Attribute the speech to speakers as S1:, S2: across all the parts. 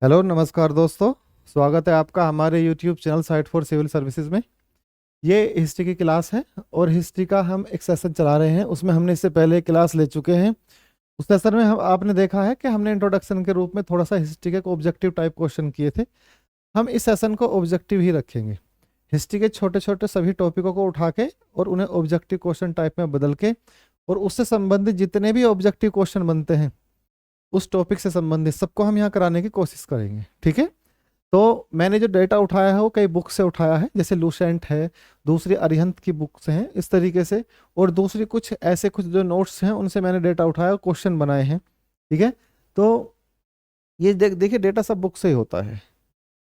S1: Hello नमस्कार दोस्तों। स्वागत है आपका हमारे YouTube channel site for civil services में। ये हिस्ट्री की क्लास है और हिस्ट्री का हम एक सेशन चला रहे हैं। उसमें हमने इससे पहले क्लास ले चुके हैं। उस सेशन में हम आपने देखा है कि हमने इंट्रोडक्शन के रूप में थोड़ा सा हिस्ट्री के ऑब्जेक्टिव टाइप क्वेश्चन किए थे। हम इस सेशन को ऑब्जेक्टिव ही रखेंगे। हिस्ट्री के छोटे छोटे सभी टॉपिकों को उठा के और उन्हें ऑब्जेक्टिव क्वेश्चन टाइप में बदल के और उससे संबंधित जितने भी ऑब्जेक्टिव क्वेश्चन बनते हैं उस टॉपिक से संबंधित सबको हम यहाँ कराने की कोशिश करेंगे। ठीक है। तो मैंने जो डेटा उठाया है वो कई बुक से उठाया है, जैसे लूसेंट है, दूसरी अरिहंत की बुक से हैं इस तरीके से, और दूसरी कुछ ऐसे कुछ जो नोट्स हैं उनसे मैंने डेटा उठाया और क्वेश्चन बनाए हैं। ठीक है। तो ये देखिए डेटा सब बुक से ही होता है।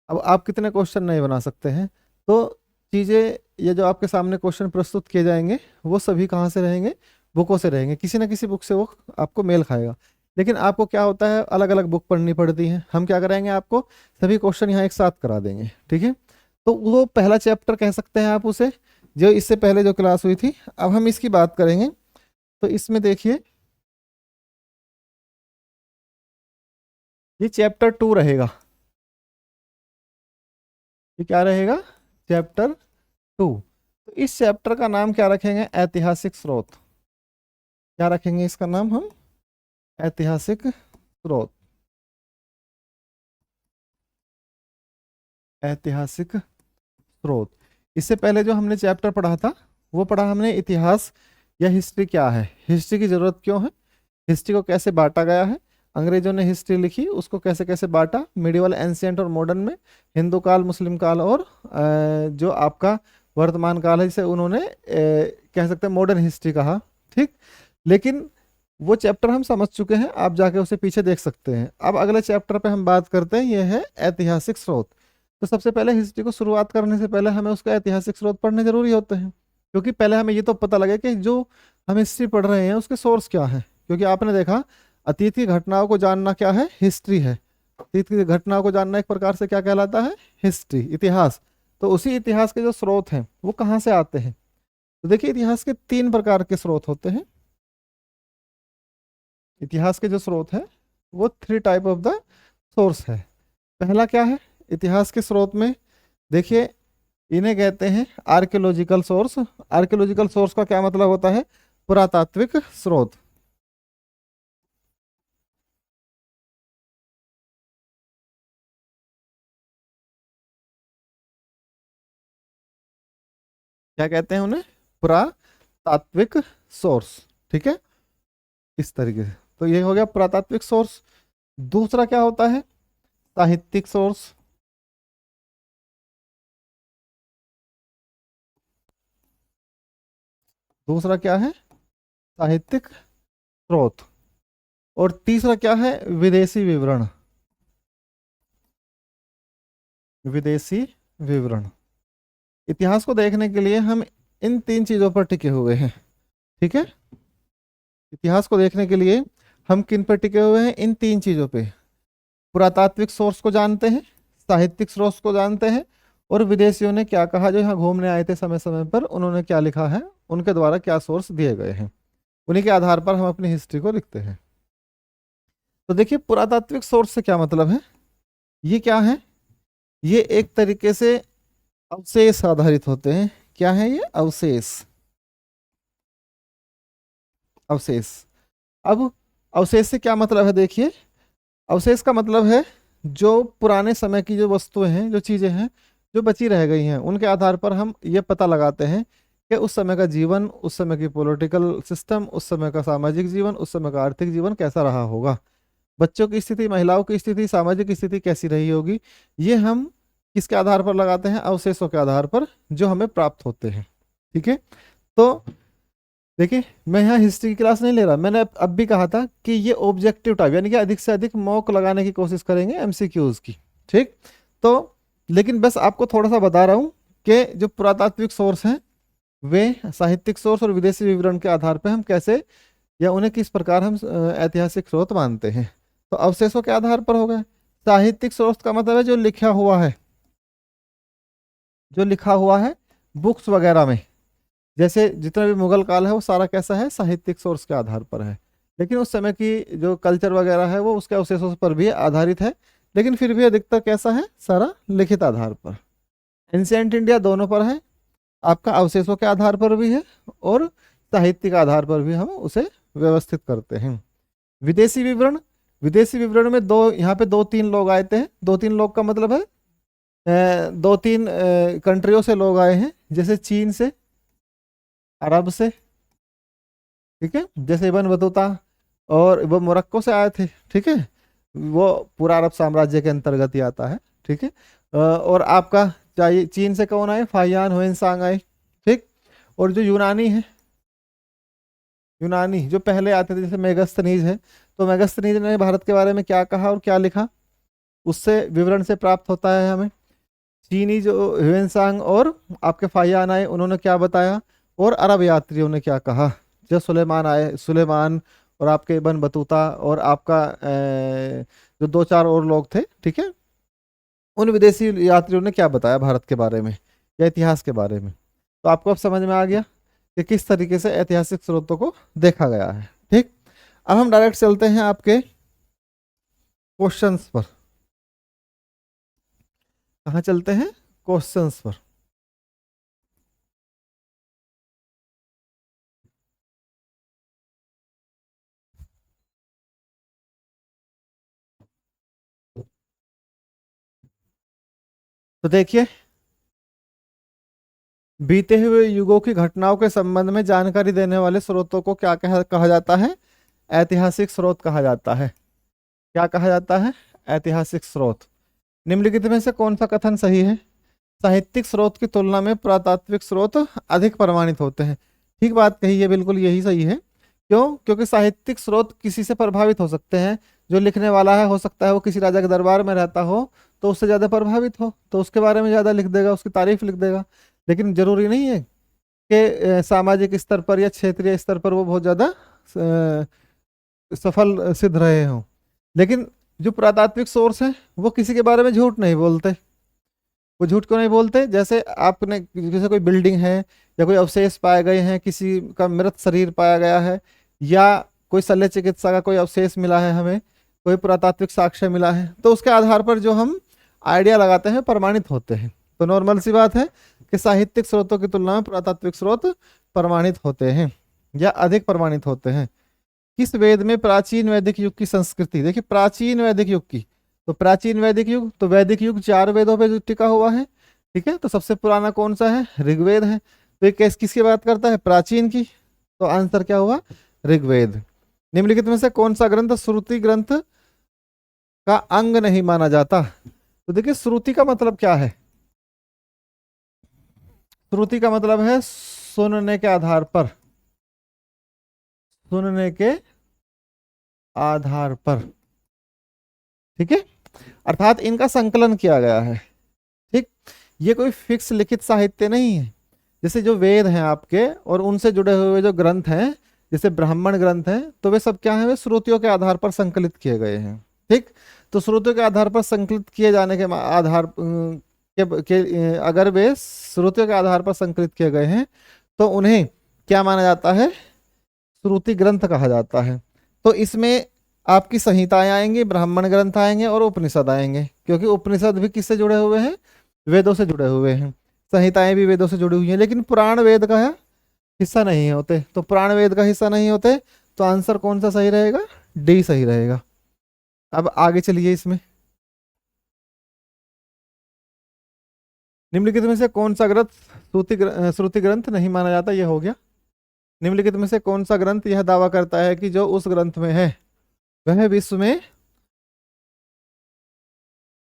S1: अब आप कितने क्वेश्चन नहीं बना सकते हैं। तो चीज़ें ये जो आपके सामने क्वेश्चन प्रस्तुत किए जाएंगे वो सभी कहाँ से रहेंगे, बुकों से रहेंगे। किसी ना किसी बुक से वो आपको मेल खाएगा। लेकिन आपको क्या होता है, अलग अलग बुक पढ़नी पड़ती है। हम क्या कराएंगे, आपको सभी क्वेश्चन यहाँ एक साथ करा देंगे। ठीक है। तो वो पहला चैप्टर कह सकते हैं आप उसे, जो इससे पहले जो क्लास हुई थी। अब हम इसकी बात करेंगे। तो इसमें देखिए ये चैप्टर 2 रहेगा। ये क्या रहेगा, चैप्टर 2। तो इस चैप्टर का नाम क्या रखेंगे, ऐतिहासिक स्रोत। क्या रखेंगे इसका नाम हम, ऐतिहासिक स्रोत। ऐतिहासिक स्रोत। इससे पहले जो हमने चैप्टर पढ़ा था वो पढ़ा हमने इतिहास या हिस्ट्री क्या है, हिस्ट्री की जरूरत क्यों है, हिस्ट्री को कैसे बांटा गया है, अंग्रेजों ने हिस्ट्री लिखी उसको कैसे कैसे बांटा, मिडिवल, एंशियंट और मॉडर्न में, हिंदू काल, मुस्लिम काल और जो आपका वर्तमान काल है जिसे उन्होंने कह सकते हैं मॉडर्न हिस्ट्री कहा। ठीक। लेकिन वो चैप्टर हम समझ चुके हैं, आप जाके उसे पीछे देख सकते हैं। अब अगले चैप्टर पे हम बात करते हैं, ये है ऐतिहासिक स्रोत। तो सबसे पहले हिस्ट्री को शुरुआत करने से पहले हमें उसका ऐतिहासिक स्रोत पढ़ने जरूरी होते हैं, क्योंकि पहले हमें ये तो पता लगे कि जो हम हिस्ट्री पढ़ रहे हैं उसके सोर्स क्या है। क्योंकि आपने देखा अतीत की घटनाओं को जानना क्या है, हिस्ट्री है। अतीत की घटनाओं को जानना एक प्रकार से क्या कहलाता है, हिस्ट्री, इतिहास। तो उसी इतिहास के जो स्रोत हैं वो कहाँ से आते हैं। तो देखिए इतिहास के 3 प्रकार के स्रोत होते हैं। इतिहास के जो स्रोत है वो 3 टाइप ऑफ द सोर्स है। पहला क्या है, इतिहास के स्रोत में देखिए इन्हें कहते हैं आर्कियोलॉजिकल सोर्स। आर्कियोलॉजिकल सोर्स का क्या मतलब होता है, पुरातात्विक स्रोत। क्या कहते हैं उन्हें, पुरातात्विक सोर्स। ठीक है, इस तरीके से। तो ये हो गया पुरातात्विक सोर्स। दूसरा क्या होता है, साहित्यिक सोर्स। दूसरा क्या है, साहित्यिक स्रोत। और तीसरा क्या है, विदेशी विवरण। विदेशी विवरण। इतिहास को देखने के लिए हम इन 3 चीजों पर टिके हुए हैं। ठीक है। इतिहास को देखने के लिए हम किन पर टिके हुए हैं, इन 3 चीजों पे। पुरातात्विक सोर्स को जानते हैं, साहित्यिक सोर्स को जानते हैं, और विदेशियों ने क्या कहा जो यहाँ घूमने आए थे समय समय पर, उन्होंने क्या लिखा है, उनके द्वारा क्या सोर्स दिए गए हैं, उन्हीं के आधार पर हम अपनी हिस्ट्री को लिखते हैं। तो देखिए पुरातात्विक सोर्स से क्या मतलब है, ये क्या है, ये एक तरीके से अवशेष आधारित होते हैं। क्या है ये, अवशेष। अवशेष। अब अवशेष से क्या मतलब है, देखिए अवशेष का मतलब है जो पुराने समय की जो वस्तुएं हैं, जो चीजें हैं जो बची रह गई हैं, उनके आधार पर हम ये पता लगाते हैं कि उस समय का जीवन, उस समय की पॉलिटिकल सिस्टम, उस समय का सामाजिक जीवन, उस समय का आर्थिक जीवन कैसा रहा होगा, बच्चों की स्थिति, महिलाओं की स्थिति, सामाजिक स्थिति कैसी रही होगी। ये हम किसके आधार पर लगाते हैं, अवशेषों के आधार पर जो हमें प्राप्त होते हैं। ठीक है। तो देखिए मैं यहाँ हिस्ट्री की क्लास नहीं ले रहा, मैंने अब भी कहा था कि ये ऑब्जेक्टिव टाइप, यानी कि अधिक से अधिक मॉक लगाने की कोशिश करेंगे एमसीक्यूज की। ठीक। तो लेकिन बस आपको थोड़ा सा बता रहा हूँ कि जो पुरातात्विक सोर्स हैं वे साहित्यिक सोर्स और विदेशी विवरण के आधार पर हम कैसे या उन्हें किस प्रकार हम ऐतिहासिक स्रोत मानते हैं। तो अवशेषों के आधार पर हो गए। साहित्यिक स्रोत का मतलब है जो लिखा हुआ है, जो लिखा हुआ है बुक्स वगैरह में। जैसे जितना भी मुगल काल है वो सारा कैसा है, साहित्यिक सोर्स के आधार पर है। लेकिन उस समय की जो कल्चर वगैरह है वो उसके अवशेषों पर भी आधारित है, लेकिन फिर भी अधिकतर कैसा है, सारा लिखित आधार पर। एंशिएंट इंडिया दोनों पर है, आपका अवशेषों के आधार पर भी है और साहित्य के आधार पर भी हम उसे व्यवस्थित करते हैं। विदेशी विवरण, विदेशी विवरण में दो, यहाँ पे दो तीन लोग आए थे। दो तीन लोग का मतलब है दो तीन कंट्रियों से लोग आए हैं, जैसे चीन से, अरब से, ठीक है, जैसे इब्न बतूता, और वो मोरक्को से आए थे, ठीक है, वो पूरा अरब साम्राज्य के अंतर्गत ही आता है, ठीक है। और आपका चाहिए चीन से कौन आए, फाहियान हुएनसांग आए, ठीक। और जो यूनानी है, यूनानी जो पहले आते थे, जैसे मेगस्थनीज है, तो मेगस्थनीज ने भारत के बारे में क्या कहा और क्या लिखा, उससे विवरण से प्राप्त होता है हमें। चीनी जो ह्वेनसांग और आपके फाहियान आए, उन्होंने क्या बताया, और अरब यात्रियों ने क्या कहा, जो सुलेमान आए, सुलेमान और आपके इब्न बतूता और आपका जो दो चार और लोग थे, ठीक है, उन विदेशी यात्रियों ने क्या बताया भारत के बारे में या इतिहास के बारे में। तो आपको अब समझ में आ गया कि किस तरीके से ऐतिहासिक स्रोतों को देखा गया है, ठीक। अब हम डायरेक्ट चलते हैं आपके क्वेश्चंस पर। कहाँ चलते हैं, क्वेश्चंस पर। तो देखिए, बीते हुए युगों की घटनाओं के संबंध में जानकारी देने वाले स्रोतों को क्या कहा जाता है, ऐतिहासिक स्रोत कहा जाता है। क्या कहा जाता है, ऐतिहासिक स्रोत। निम्नलिखित में से कौन सा कथन सही है, साहित्यिक स्रोत की तुलना में पुरातात्विक स्रोत अधिक प्रमाणित होते हैं। ठीक बात कही है, बिल्कुल यही सही है। क्यों, क्योंकि साहित्यिक स्रोत किसी से प्रभावित हो सकते हैं, जो लिखने वाला है हो सकता है वो किसी राजा के दरबार में रहता हो तो उससे ज़्यादा प्रभावित हो, तो उसके बारे में ज़्यादा लिख देगा, उसकी तारीफ लिख देगा। लेकिन जरूरी नहीं है कि सामाजिक स्तर पर या क्षेत्रीय स्तर पर वो बहुत ज़्यादा सफल सिद्ध रहे हों। लेकिन जो पुरातात्विक सोर्स हैं वो किसी के बारे में झूठ नहीं बोलते। वो झूठ क्यों नहीं बोलते, जैसे आपने, जैसे कोई बिल्डिंग है या कोई अवशेष पाए गए हैं, किसी का मृत शरीर पाया गया है, या कोई शल्य चिकित्सा का कोई अवशेष मिला है, हमें कोई पुरातात्विक साक्ष्य मिला है, तो उसके आधार पर जो हम आइडिया लगाते हैं प्रमाणित होते हैं। तो नॉर्मल सी बात है कि साहित्यिक स्रोतों की तुलना में पुरातात्विक स्रोत प्रमाणित होते हैं या अधिक प्रमाणित होते हैं। किस वेद में प्राचीन वैदिक युग की संस्कृति, देखिए प्राचीन वैदिक युग की, तो प्राचीन वैदिक युग, तो वैदिक युग 4 वेदों पे जो टिका हुआ है, ठीक है। तो सबसे पुराना कौन सा है, ऋग्वेद है। तो ये किसकी बात करता है, प्राचीन की, तो आंसर क्या हुआ, ऋग्वेद। निम्नलिखित में से कौन सा ग्रंथ श्रुति ग्रंथ का अंग नहीं माना जाता। तो देखिए श्रुति का मतलब क्या है, श्रुति का मतलब है सुनने के आधार पर, सुनने के आधार पर, ठीक है, अर्थात इनका संकलन किया गया है, ठीक। ये कोई फिक्स लिखित साहित्य नहीं है। जैसे जो वेद हैं आपके और उनसे जुड़े हुए जो ग्रंथ हैं, जैसे ब्राह्मण ग्रंथ हैं, तो वे सब क्या है, वे श्रुतियों के आधार पर संकलित किए गए हैं, ठीक। तो श्रुतियों के आधार पर संकलित किए जाने के आधार अगर वे श्रुतियों के आधार पर संकलित किए गए हैं तो उन्हें क्या माना जाता है, श्रुति ग्रंथ कहा जाता है। तो इसमें आपकी संहिताएं आएंगी, ब्राह्मण ग्रंथ आएंगे और उपनिषद आएंगे, क्योंकि उपनिषद भी किससे जुड़े हुए हैं, वेदों से जुड़े हुए हैं। संहिताएं भी वेदों से जुड़ी हुई हैं, लेकिन पुराण वेद का हिस्सा नहीं होते। तो पुराण वेद का हिस्सा नहीं होते, तो आंसर कौन सा सही रहेगा, डी सही रहेगा। अब आगे चलिए, इसमें निम्नलिखित में से कौन सा ग्रंथ श्रुति ग्रंथ नहीं माना जाता, यह हो गया। निम्नलिखित में से कौन सा ग्रंथ यह दावा करता है कि जो उस ग्रंथ में है वह विश्व में,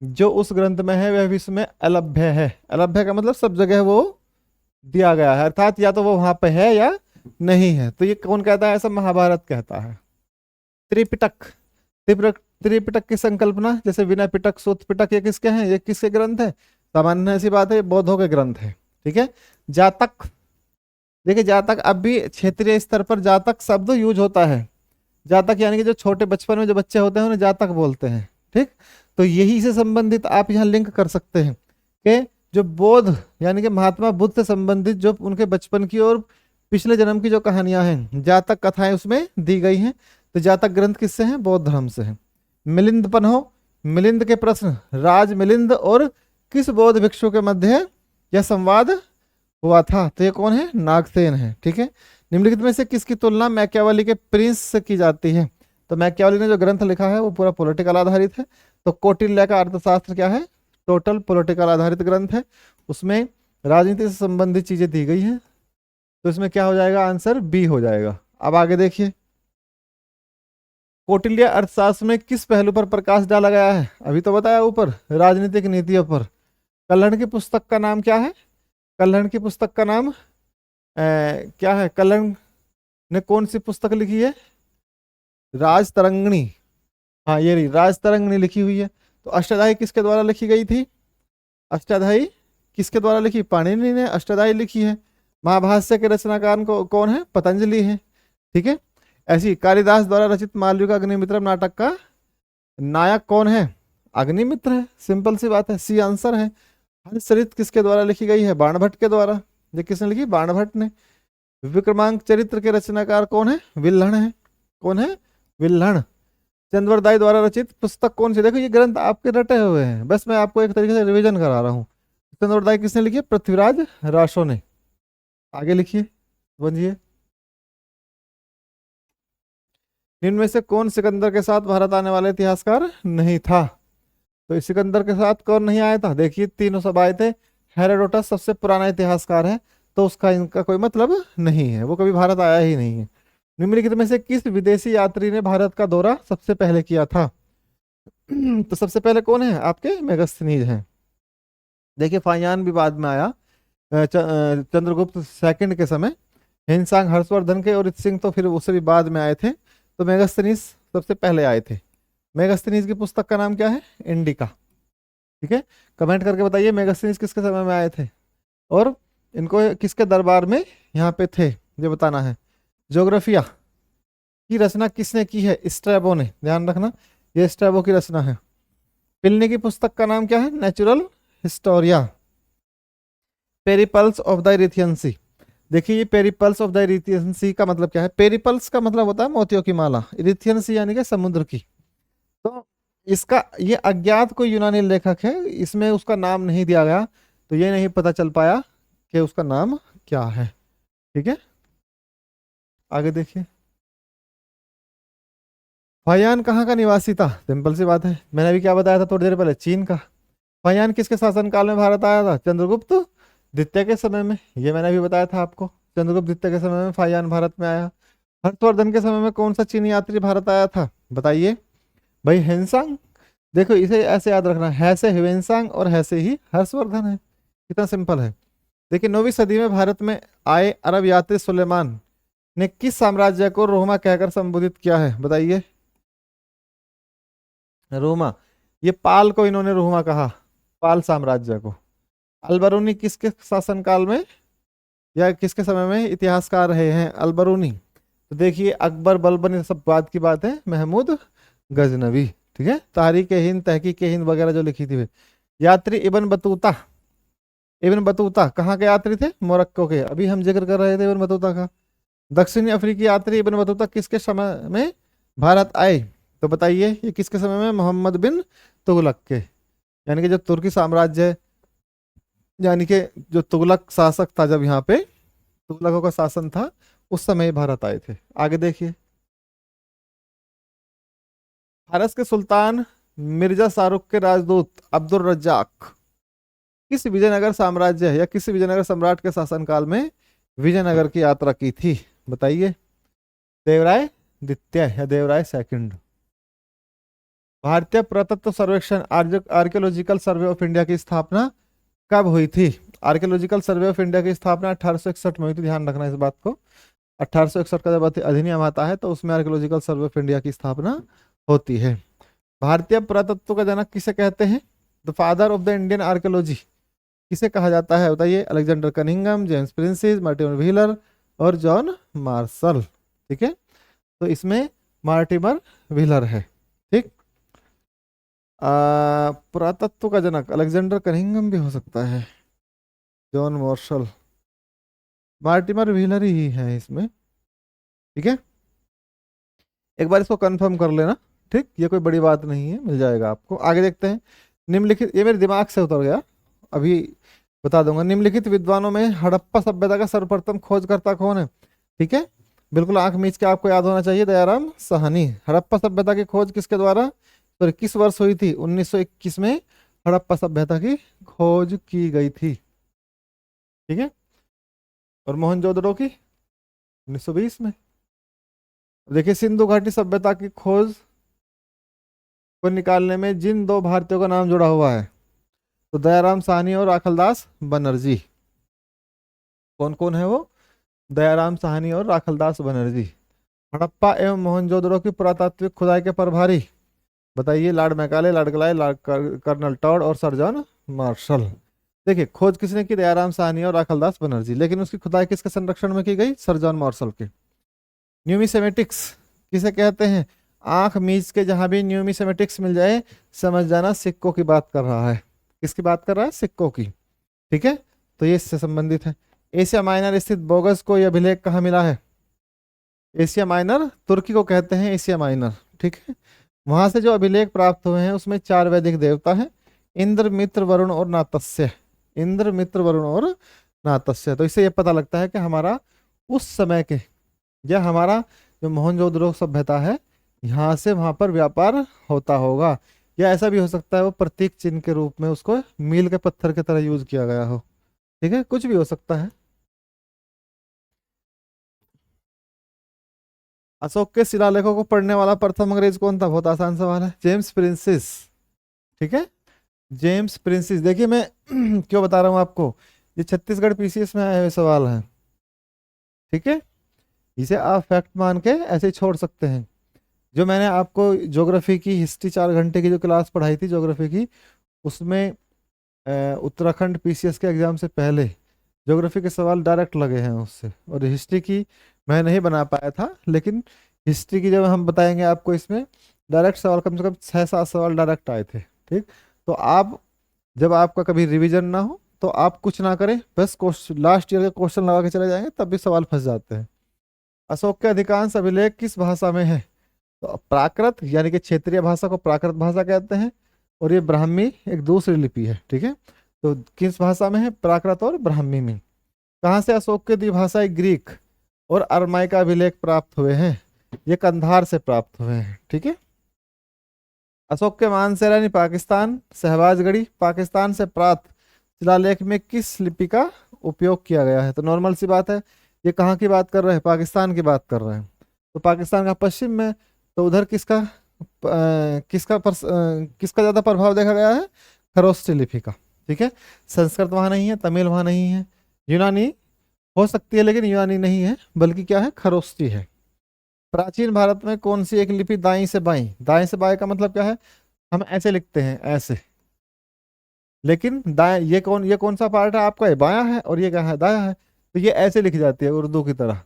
S1: जो उस ग्रंथ में है वह विश्व में अलभ्य है। अलभ्य का मतलब सब जगह वो दिया गया है, अर्थात या तो वो वहां पे है या नहीं है। तो ये कौन कहता है, ऐसा महाभारत कहता है। त्रिपिटक, त्रिपिटक की संकल्पना, जैसे विनय पिटक, सूत पिटक, ये किसके हैं, ये किसके ग्रंथ है, सामान्य सी बात है, बौद्धों के ग्रंथ है, ठीक है। जातक, देखिए जातक अब भी क्षेत्रीय स्तर पर जातक शब्द यूज होता है। जातक यानी कि जो छोटे बचपन में जो बच्चे होते हैं उन्हें जातक बोलते हैं, ठीक। तो यही से संबंधित आप यहाँ लिंक कर सकते हैं कि जो बौद्ध यानी कि महात्मा बुद्ध से संबंधित जो उनके बचपन की और पिछले जन्म की जो कहानियां हैं, जातक कथाएं उसमें दी गई हैं। तो जातक ग्रंथ किससे हैं, बौद्ध धर्म से हैं। मिलिंद पन्हो, मिलिंद के प्रश्न, राज मिलिंद और किस बौद्ध भिक्षु के मध्य यह संवाद हुआ था? तो ये कौन है? नागसेन है। ठीक है, निम्नलिखित में से किसकी तुलना मैकियावेली के प्रिंस से की जाती है? तो मैकियावेली ने जो ग्रंथ लिखा है वो पूरा पॉलिटिकल आधारित है। तो कौटिल्य का अर्थशास्त्र क्या है? टोटल पॉलिटिकल आधारित ग्रंथ है, उसमें राजनीति से संबंधित चीजें दी गई हैं। तो इसमें क्या हो जाएगा? आंसर बी हो जाएगा। अब आगे देखिए, कौटिल्य अर्थशास्त्र में किस पहलू पर प्रकाश डाला गया है? अभी तो बताया ऊपर, राजनीतिक नीतियों पर। कल्हण की पुस्तक का नाम क्या है? कल्हण की पुस्तक का नाम क्या है? कल्हण ने कौन सी पुस्तक लिखी है? राजतरंगिणी। हाँ, ये रही राजतरंगिणी लिखी हुई है। तो अष्टाध्यायी किसके द्वारा लिखी गई थी? अष्टाध्यायी किसके द्वारा लिखी? पाणिनि ने अष्टाध्यायी लिखी है। महाभाष्य के रचनाकार को कौन है? पतंजलि है। ठीक है, ऐसी कालिदास द्वारा रचित मालविका अग्निमित्रम नाटक का नायक कौन है? अग्निमित्र है। सिंपल सी बात है, सी आंसर है। हंसचरित किसके द्वारा लिखी गई है? बाणभट्ट के द्वारा। ये किसने लिखी? बाणभट्ट ने। विक्रमांक चरित्र के रचनाकार कौन है? विल्हण है। कौन है? विल्हण। चंद्रवरदाई द्वारा रचित पुस्तक कौन सी? देखो ये ग्रंथ आपके रटे हुए हैं, बस मैं आपको एक तरीके से रिवीजन करा रहा हूँ। चंद्रवरदाई किसने लिखी है? पृथ्वीराज रासो ने। आगे लिखिए, समझिए। निम्न में से कौन सिकंदर के साथ भारत आने वाला इतिहासकार नहीं था? तो इस सिकंदर के साथ कौन नहीं आया था? देखिए तीनों सब आए थे। हेरोडोटस सबसे पुराना इतिहासकार है, तो उसका इनका कोई मतलब नहीं है, वो कभी भारत आया ही नहीं है। निम्नलिखित में से किस विदेशी यात्री ने भारत का दौरा सबसे पहले किया था? तो सबसे पहले कौन है? आपके मेगस्थनीज हैं। देखिए फाहियान भी बाद में आया, चंद्रगुप्त सेकंड के समय। हिंसांग, हर्षवर्धन के और सिंह तो फिर उससे भी बाद में आए थे। तो मेगस्थनीज सबसे पहले आए थे। मेगस्थनीज की पुस्तक का नाम क्या है? इंडिका। ठीक है, कमेंट करके बताइए मेगस्थनीज किसके समय में आए थे और इनको किसके दरबार में यहाँ पे थे, ये बताना है। ज्योग्राफिया की रचना किसने की है? स्ट्रैबो ने। ध्यान रखना, ये स्ट्रैबो की रचना है। प्लिनी की पुस्तक का नाम क्या है? Natural historia. Periplus of the Erythraean Sea. देखिए ये Periplus of the Erythraean Sea का मतलब क्या है? पेरिपल्स का मतलब होता है मोतियों की माला, इरिथियन सी यानी कि समुद्र की। तो इसका ये अज्ञात कोई यूनानी लेखक है, इसमें उसका नाम नहीं दिया गया, तो ये नहीं पता चल पाया कि उसका नाम क्या है। ठीक है, आगे देखिए। फाहियान कहाँ का निवासी था? सिंपल सी बात है, मैंने अभी क्या बताया था थोड़ी देर पहले, चीन का। फाहियान किसके शासनकाल में भारत आया था? चंद्रगुप्त द्वितीय के समय में, ये मैंने अभी बताया था आपको। चंद्रगुप्त द्वितीय के समय में फाहियान भारत में आया। हर्षवर्धन के समय में कौन सा चीनी यात्री भारत आया था? बताइए भाई। हेनसांग। देखो इसे ऐसे याद रखना, है से ह्वेनसांग और है से ही हर्षवर्धन है। कितना सिंपल है। देखिए 9वीं सदी में भारत में आए अरब यात्री सुलेमान ने किस साम्राज्य को रोमा कहकर संबोधित किया है? बताइए। रोमा, ये पाल को इन्होंने रोमा कहा, पाल साम्राज्य को। अलबरूनी किसके शासनकाल में या किसके समय में इतिहासकार रहे हैं? अलबरूनी। तो देखिए अकबर, बलबन, ये सब बात की बात है। महमूद गजनवी। ठीक है, तारीख हिंद, तहकीक हिंद वगैरह जो लिखी थी वे। यात्री इब्न बतूता। इब्न बतूता कहाँ के यात्री थे? मोरक्को के। अभी हम जिक्र कर रहे थे इब्न बतूता का। दक्षिणी अफ्रीकी यात्री इब्न बतूता किसके समय में भारत आए? तो बताइए ये किसके समय में? मोहम्मद बिन तुगलक के, यानी कि जो तुर्की साम्राज्य है, यानी कि जो तुगलक शासक था, जब यहाँ पे तुगलकों का शासन था उस समय भारत आए थे। आगे देखिए। फारस के सुल्तान मिर्जा शाहरुख के राजदूत अब्दुल रज्जाक किस विजयनगर साम्राज्य या किस विजयनगर सम्राट के शासनकाल में विजयनगर की यात्रा की थी? बताइए। देवराय द्वितीय या देवराय सेकंड। भारतीय पुरातत्व सर्वेक्षण आर्कियोलॉजिकल सर्वे ऑफ इंडिया की स्थापना कब हुई थी? आर्कियोलॉजिकल सर्वे ऑफ इंडिया की स्थापना 1861 में हुई थी। ध्यान रखना इस बात को। 1861 का जब अधिनियम आता है तो उसमें आर्कियोलॉजिकल सर्वे ऑफ इंडिया की स्थापना होती है। भारतीय पुरातत्व का जनक किसे कहते हैं? The father of the Indian archaeology किसे कहा जाता है? बताइए। Alexander Cunningham, James princess, Mortimer wheeler और जॉन मार्शल। ठीक है, तो इसमें मार्टिमर व्हीलर है। ठीक, पुरातत्व का जनक अलेक्जेंडर कनिंघम भी हो सकता है, जॉन मार्शल, मार्टिमर व्हीलर ही है इसमें। ठीक है, एक बार इसको कंफर्म कर लेना, ठीक, ये कोई बड़ी बात नहीं है, मिल जाएगा आपको। आगे देखते हैं। निम्नलिखित, ये मेरे दिमाग से उतर गया, अभी बता दूंगा। निम्नलिखित विद्वानों में हड़प्पा सभ्यता का सर्वप्रथम खोजकर्ता कौन है? ठीक है, बिल्कुल आंख मीच के आपको याद होना चाहिए, दयाराम साहनी। हड़प्पा सभ्यता की खोज किसके द्वारा, सॉरी किस वर्ष हुई थी? 1921 में हड़प्पा सभ्यता की खोज की गई थी। ठीक है, और मोहनजोदड़ो की 1920 में। देखिए, सिंधु घाटी सभ्यता की खोज को निकालने में जिन दो भारतीयों का नाम जुड़ा हुआ है, तो दयाराम साहनी और राखलदास बनर्जी। कौन कौन है वो? दयाराम साहनी और राखलदास बनर्जी। हड़प्पा एवं मोहनजोदड़ो की पुरातात्विक खुदाई के प्रभारी बताइए? Lord Macaulay, lord Clive, colonel Tod और सर जॉन मार्शल। देखिए, खोज किसने की? दयाराम साहनी और राखलदास बनर्जी। लेकिन उसकी खुदाई किसके संरक्षण में की गई? सर जॉन मार्शल के। न्यूमिसेमेटिक्स किसे कहते हैं? आंख मीच के जहां भी न्यूमिसेमेटिक्स मिल जाए, समझ जाना सिक्कों की बात कर रहा है। किसकी बात कर रहा है? सिक्कों की। ठीक है, तो ये इससे संबंधित है। एशिया माइनर स्थित बोगस को यह अभिलेख कहाँ मिला है? एशिया माइनर, तुर्की को कहते हैं एशिया माइनर। ठीक है, वहां से जो अभिलेख प्राप्त हुए हैं उसमें 4 वैदिक देवता हैं, इंद्र, मित्र, वरुण और नातस्य। इंद्र, मित्र, वरुण और नातस्य। तो इससे यह पता लगता है कि हमारा उस समय के, या हमारा जो मोहनजोदड़ो सभ्यता है, यहाँ से वहां पर व्यापार होता होगा। या ऐसा भी हो सकता है वो प्रतीक चिन्ह के रूप में उसको मील के पत्थर की तरह यूज किया गया हो। ठीक है, कुछ भी हो सकता है। अशोक के शिलालेखों को पढ़ने वाला प्रथम अंग्रेज कौन था? बहुत आसान सवाल है, जेम्स प्रिंसिस। ठीक है, जेम्स प्रिंसिस। देखिए, मैं क्यों बता रहा हूँ आपको, ये छत्तीसगढ़ पीसीएस में आए हुए सवाल हैं। ठीक है, इसे आप फैक्ट मान के ऐसे ही छोड़ सकते हैं। जो मैंने आपको ज्योग्राफी की हिस्ट्री 4 घंटे की जो क्लास पढ़ाई थी ज्योग्राफी की, उसमें उत्तराखंड पीसीएस के एग्जाम से पहले ज्योग्राफी के सवाल डायरेक्ट लगे हैं उससे। और हिस्ट्री की मैं नहीं बना पाया था, लेकिन हिस्ट्री की जब हम बताएंगे आपको, इसमें डायरेक्ट सवाल कम से कम 6-7 सवाल डायरेक्ट आए थे। ठीक, तो आप जब आपका कभी रिवीजन ना हो तो आप कुछ ना करें, बस क्वेश्चन लास्ट ईयर के क्वेश्चन लगा के चले जाएंगे, तब भी सवाल फंस जाते हैं। अशोक के अधिकांश अभिलेख किस भाषा में है? तो प्राकृत यानी कि क्षेत्रीय भाषा को प्राकृत भाषा कहते हैं, और ये ब्राह्मी एक दूसरी लिपि है। ठीक है, तो किस भाषा में है? प्राकृत और ब्राह्मी में। कहाँ से अशोक के द्विभाषाई ग्रीक और अरमाई का अभिलेख प्राप्त हुए हैं? ये कंधार से प्राप्त हुए हैं। ठीक है, अशोक के मानसेरा यानी पाकिस्तान, शहबाजगढ़ी पाकिस्तान से प्राप्त शिलालेख में किस लिपि का उपयोग किया गया है? तो नॉर्मल सी बात है, ये कहाँ की बात कर रहे हैं? पाकिस्तान की बात कर रहे हैं। तो पाकिस्तान का पश्चिम में, तो उधर किसका ज्यादा प्रभाव देखा गया है? खरोष्ठी लिपि का। ठीक है, संस्कृत वहां नहीं है, तमिल वहां नहीं है, यूनानी हो सकती है लेकिन यूनानी नहीं है, बल्कि क्या है? खरोष्ठी है। प्राचीन भारत में कौन सी एक लिपि दाईं से बाईं? दाएं से बाएं का मतलब क्या है? हम ऐसे लिखते हैं, ऐसे। लेकिन दाएं, ये कौन सा पार्ट है आपका? ये बायां है, और ये क्या है? दायां है। तो ये ऐसे लिखी जाती है उर्दू की तरह,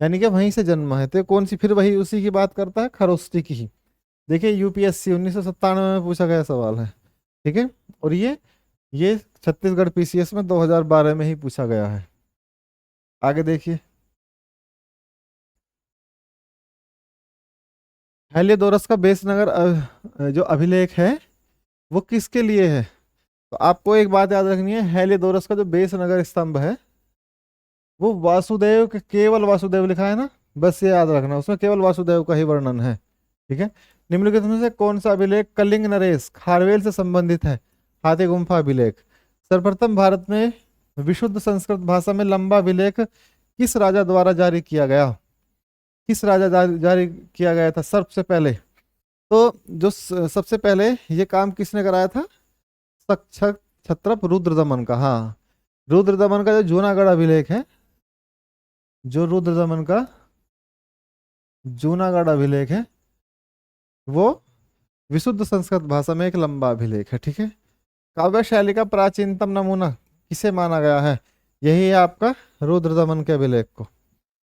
S1: यानी कि वहीं से जन्म है। तो ये कौन सी? फिर वही उसी की बात करता है, खरोष्ठी की ही। देखिए, यूपीएससी 1997 में पूछा गया सवाल है। ठीक है, और ये छत्तीसगढ़ पीसीएस में 2012 में ही पूछा गया है। आगे देखिए, हेलियोडोरस का बेसनगर जो अभिलेख है वो किसके लिए है? तो आपको एक बात याद रखनी है, हेलियोडोरस का जो बेसनगर स्तंभ है वो वासुदेव के, केवल वासुदेव लिखा है ना, बस ये याद रखना, उसमें केवल वासुदेव का ही वर्णन है। ठीक है, निम्नलिखित में से कौन सा अभिलेख कलिंग नरेश खारवेल से संबंधित है? हाथी गुम्फा अभिलेख। सर्वप्रथम भारत में विशुद्ध संस्कृत भाषा में लंबा अभिलेख किस राजा द्वारा जारी किया गया? किस राजा जारी किया गया था सबसे पहले? तो जो सबसे पहले ये काम किसने कराया था? सक्षक क्षत्रप रुद्रदमन का। हाँ, रुद्रदमन का जो जूनागढ़ अभिलेख है, जो रुद्रदमन का जूनागढ़ अभिलेख है, वो विशुद्ध संस्कृत भाषा में एक लंबा अभिलेख है। ठीक है, काव्य शैली का प्राचीनतम नमूना किसे माना गया है? यही है आपका रुद्रदमन के अभिलेख को।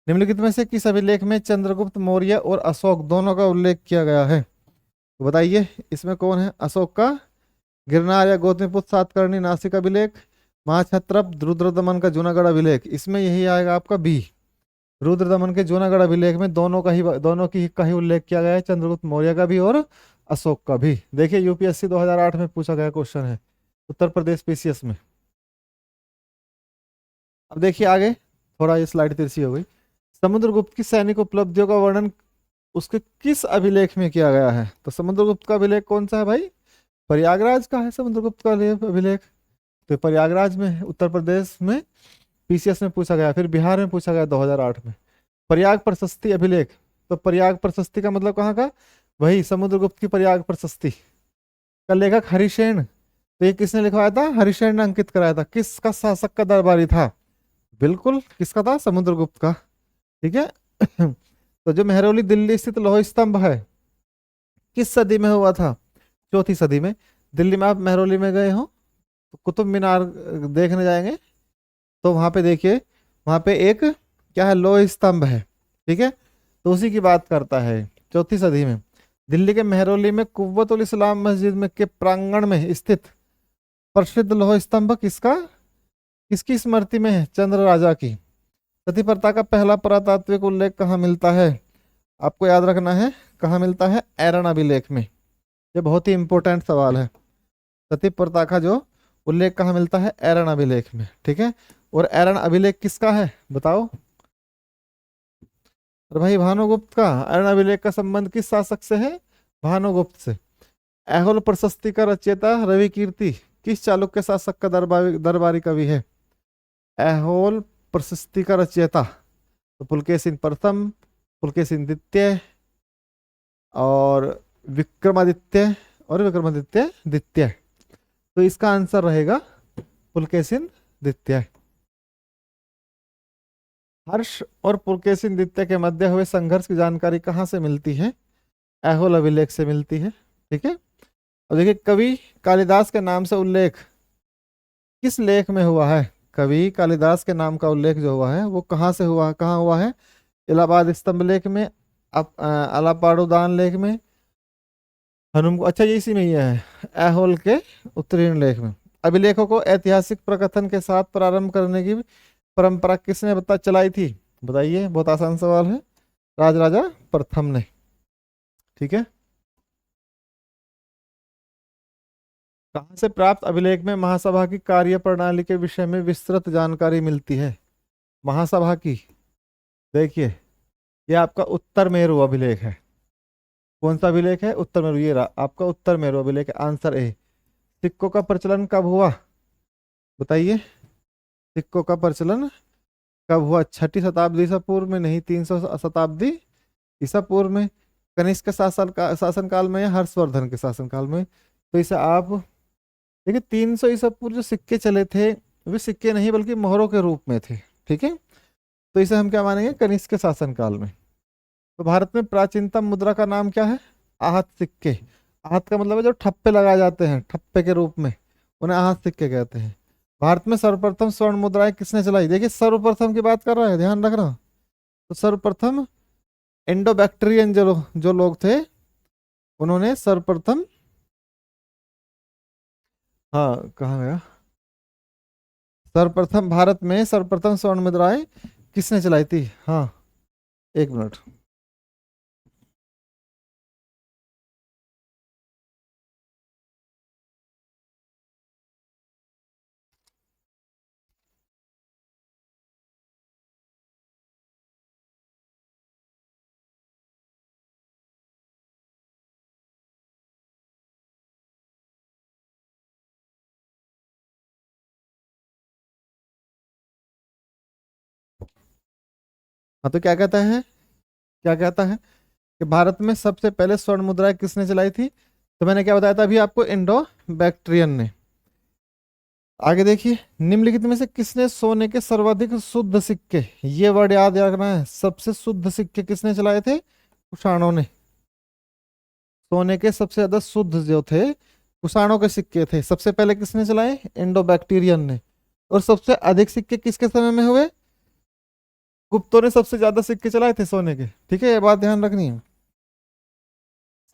S1: निम्नलिखित में से किस अभिलेख में चंद्रगुप्त मौर्य और अशोक दोनों का उल्लेख किया गया है? तो बताइए, इसमें कौन है? अशोक का गिरनार या गौतमीपुत्र सातकर्णी नासिक अभिलेख, महाक्षत्रप रुद्रदमन का जूनागढ़ अभिलेख, इसमें यही आएगा आपका बी। रुद्र दमन के जूनागढ़ अभिलेख में दोनों का ही उल्लेख किया गया है, चंद्रगुप्त मौर्य का भी और अशोक का भी। देखिए यूपीएससी 2008 में पूछा गया क्वेश्चन है, उत्तर प्रदेश पीसीएस में। अब देखिए आगे, थोड़ा ये स्लाइड तिरछी हो गई। समुद्रगुप्त की सैनिक उपलब्धियों का वर्णन उसके किस अभिलेख में किया गया है? तो समुद्रगुप्त का अभिलेख कौन सा है भाई? प्रयागराज का है समुद्रगुप्त का अभिलेख। तो प्रयागराज में है, उत्तर प्रदेश में पीसीएस में पूछा गया, फिर बिहार में पूछा गया 2008 में। प्रयाग प्रशस्ति अभिलेख, तो प्रयाग प्रशस्ति का मतलब कहाँ का? वही समुद्रगुप्त की प्रयाग प्रशस्ति का लेखक हरिसेन। तो ये किसने लिखवाया था? हरिसेन ने अंकित कराया था। किसका शासक का दरबारी था? बिल्कुल किसका था? समुद्रगुप्त का। ठीक है। तो जो मेहरौली दिल्ली स्थित लौह स्तंभ है, किस सदी में हुआ था? चौथी सदी में। दिल्ली में आप मेहरौली में गए हो तो कुतुब मीनार देखने जाएंगे तो वहां पे देखिए, वहां पे एक क्या है? लोह स्तंभ है। ठीक है, तो उसी की बात करता है, चौथी सदी में। दिल्ली के मेहरौली में कुव्वतुल इस्लाम मस्जिद में के प्रांगण में स्थित प्रसिद्ध लोह स्तंभ किसकी स्मृति में है? चंद्र राजा की। सती प्रथा का पहला पुरातात्विक उल्लेख कहाँ मिलता है? आपको याद रखना है, कहाँ मिलता है? ऐरन अभिलेख में। ये बहुत ही इंपॉर्टेंट सवाल है। सती प्रथा का जो उल्लेख कहाँ मिलता है? ऐरन अभिलेख में। ठीक है, और ऐरन अभिलेख किसका है बताओ? अरे भाई भानुगुप्त का। ऐरन अभिलेख का संबंध किस शासक से है? भानुगुप्त से। ऐहोल प्रशस्ति का रचयिता रवि कीर्ति किस चालुक्य शासक का दरबारी कवि है? ऐहोल प्रशस्ति का रचयिता तो पुलकेशिन प्रथम, पुलकेशिन द्वितीय और विक्रमादित्य द्वितीय। तो इसका आंसर रहेगा पुलकेशिन द्वितीय। हर्ष और पुलकेशिन द्वितीय के मध्य हुए संघर्ष की जानकारी कहाँ से मिलती है? ऐहोल अभिलेख से मिलती है। ठीक है, अब देखिए कवि कालिदास के नाम से उल्लेख किस लेख में हुआ है? कवि कालिदास के नाम का उल्लेख जो हुआ है वो कहाँ से हुआ, कहाँ हुआ है? इलाहाबाद स्तंभ लेख में, अलापाड़ुदान लेख में, अच्छा ये इसी में ही है, ऐहोल के उत्तीर्ण लेख में। अभिलेखों को ऐतिहासिक प्रकथन के साथ प्रारंभ करने की परंपरा किसने चलाई थी? बताइए, बहुत आसान सवाल है। राजराजा प्रथम ने। ठीक है, कहाँ से प्राप्त अभिलेख में महासभा की कार्य प्रणाली के विषय में विस्तृत जानकारी मिलती है? महासभा की, देखिए ये आपका उत्तर मेरु अभिलेख है। कौन सा अभिलेख है? उत्तर मेरु। ये आपका उत्तर मेरु अभिलेख है, आंसर ए। सिक्कों का प्रचलन कब हुआ? बताइए, सिक्कों का प्रचलन कब हुआ? 6ठी शताब्दी ईसा पूर्व में? नहीं, 300 शताब्दी ईसा पूर्व में। कनिष्क शासनकाल में या हर्षवर्धन के शासनकाल में? तो इसे आप देखिए, 300 ईसा पूर्व जो सिक्के चले थे वे सिक्के नहीं बल्कि मोहरों के रूप में थे। ठीक है, तो इसे हम क्या मानेंगे? कनिष्क शासनकाल में। तो भारत में प्राचीनतम मुद्रा का नाम क्या है? आहत सिक्के। आहत का मतलब है जो ठप्पे लगाए जाते हैं, ठप्पे के रूप में, उन्हें आहत सिक्के कहते हैं। भारत में सर्वप्रथम स्वर्ण मुद्राएं किसने चलाई? देखिए सर्वप्रथम की बात कर रहा है, ध्यान रखना। तो सर्वप्रथम इंडो बैक्टीरियन जो लोग थे उन्होंने सर्वप्रथम, हाँ कहाँ गया? सर्वप्रथम भारत में सर्वप्रथम स्वर्ण मुद्राएं किसने चलाई थी? हाँ, एक मिनट। हाँ, तो क्या कहता है, क्या कहता है कि भारत में सबसे पहले स्वर्ण मुद्राएं किसने चलाई थी? तो मैंने क्या बताया था अभी आपको? इंडो बैक्टीरियन ने। आगे देखिए, निम्नलिखित में से किसने सोने के सर्वाधिक शुद्ध सिक्के, ये वर्ड याद रखना है, सबसे शुद्ध सिक्के किसने चलाए थे? कुषाणों ने। सोने के सबसे ज्यादा शुद्ध जो थे कुषाणों के सिक्के थे। सबसे पहले किसने चलाए? इंडो बैक्टीरियन ने। और सबसे अधिक सिक्के किसके समय में हुए? गुप्तों ने सबसे ज्यादा सिक्के चलाए थे सोने के। ठीक है, ये बात ध्यान रखनी है।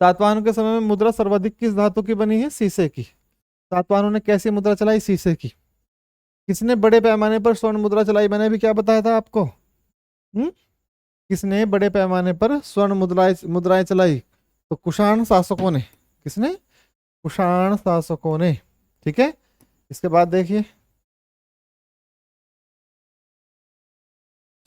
S1: सातवाहनों के समय में मुद्रा सर्वाधिक किस धातु की बनी है? शीशे की। सातवाहनों ने कैसी मुद्रा चलाई? शीशे की। किसने बड़े पैमाने पर स्वर्ण मुद्रा चलाई? मैंने भी क्या बताया था आपको? किसने बड़े पैमाने पर स्वर्ण मुद्राएं मुद्राएं चलाई? तो कुषाण शासकों ने। किसने? कुषाण शासकों ने। ठीक है। इसके बाद देखिए,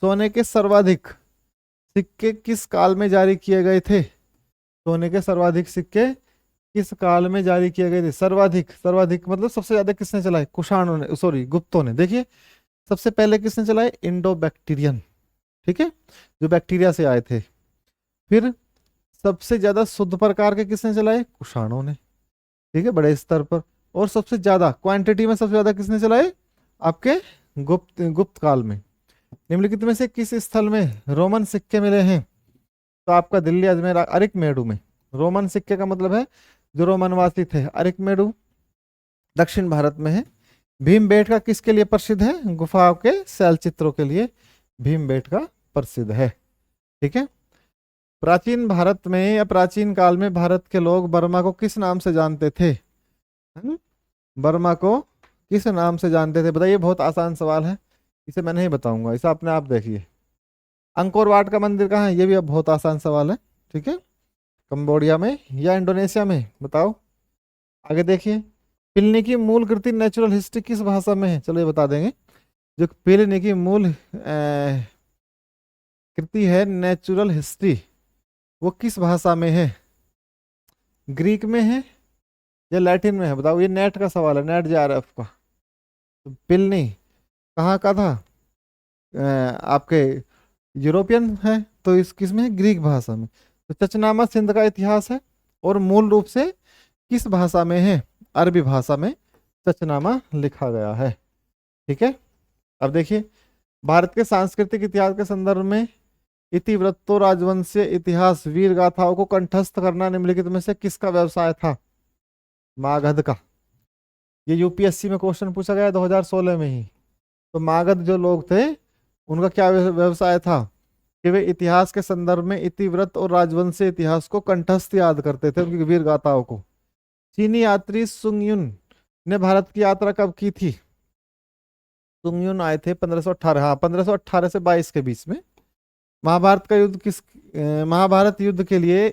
S1: सोने के सर्वाधिक सिक्के किस काल में जारी किए गए थे? सोने के सर्वाधिक सिक्के किस काल में जारी किए गए थे? सर्वाधिक, सर्वाधिक मतलब सबसे ज्यादा किसने चलाए? कुषाणों ने, सॉरी गुप्तों ने। देखिए, सबसे पहले किसने चलाए? Indo Bactrian. ठीक है, जो बैक्टीरिया से आए थे। फिर सबसे ज्यादा शुद्ध प्रकार के किसने चलाए? कुषाणों ने। ठीक है, बड़े स्तर पर। और सबसे ज्यादा क्वांटिटी में सबसे ज्यादा किसने चलाए? आपके गुप्त गुप्त काल में। निम्नलिखित में से किस स्थल में रोमन सिक्के मिले हैं? तो आपका दिल्ली अजमेर अरिकमेडु में। रोमन सिक्के का मतलब है जो रोमनवासी थे। अरिकमेडु दक्षिण भारत में है। भीमबेटका किसके लिए प्रसिद्ध है? गुफाओं के शैल चित्रों के लिए भीमबेटका प्रसिद्ध है। ठीक है। प्राचीन भारत में या प्राचीन काल में भारत के लोग बर्मा को किस नाम से जानते थे? बर्मा को किस नाम से जानते थे? बताइए, बहुत आसान सवाल है, इसे मैं नहीं बताऊंगा, इसे अपने आप देखिए। अंकोर वाट का मंदिर कहाँ है? ये भी अब बहुत आसान सवाल है। ठीक है, कंबोडिया में या इंडोनेशिया में? बताओ। आगे देखिए, पिलनी की मूल कृति नेचुरल हिस्ट्री किस भाषा में है? चलो ये बता देंगे। जो पिलनी की मूल कृति है नेचुरल हिस्ट्री, वो किस भाषा में है? ग्रीक में है या लैटिन में है? बताओ, ये नेट का सवाल है, नेट जेआरएफ का। तो पिलनी कहाँ का था? आपके यूरोपियन है, तो इस किस में है? ग्रीक भाषा में। तो चचनामा सिंध का इतिहास है और मूल रूप से किस भाषा में है? अरबी भाषा में चचनामा लिखा गया है। ठीक है। अब देखिए, भारत के सांस्कृतिक इतिहास के संदर्भ में इतिवृत्तो राजवंशीय इतिहास वीर गाथाओं को कंठस्थ करना निम्नलिखित में से किसका व्यवसाय था? मागध का। ये यूपीएससी में क्वेश्चन पूछा गया 2016 में ही। तो मागध जो लोग थे, उनका क्या व्यवसाय था? कि वे इतिहास के संदर्भ में इतिवृत्त और राजवंशीय इतिहास को कंठस्थ याद करते थे, उनकी वीर गाथाओं को। चीनी यात्री सुंगयुन ने भारत की यात्रा कब की थी? सुंगयुन आए थे 1518, हाँ 1518 से 22 के बीच में। महाभारत का युद्ध महाभारत युद्ध के लिए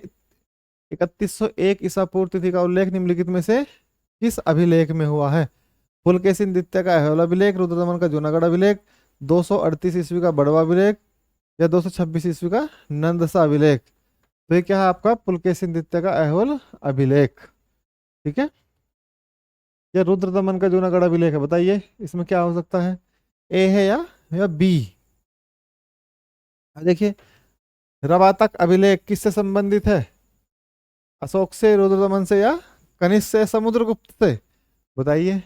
S1: 3101 ईसा पूर्व तिथि का उल्लेख निम्नलिखित में से किस अभिलेख में हुआ है? पुलकेशिन द्वितीय का ऐहोल अभिलेख, रुद्रदमन का जूनागढ़ अभिलेख, 238 ईस्वी का बड़वा अभिलेख, या 226 ईस्वी का नंदसा अभिलेख? तो ये क्या है आपका? पुलकेशिन द्वितीय का ऐहोल अभिलेख। ठीक है, या रुद्रदमन का जूनागढ़ अभिलेख है? बताइए, इसमें क्या हो सकता है? ए है या बी? देखिए, रवातक अभिलेख किससे संबंधित है? अशोक से, रुद्रदमन से, या कनिष्क से, समुद्रगुप्त से? बताइए,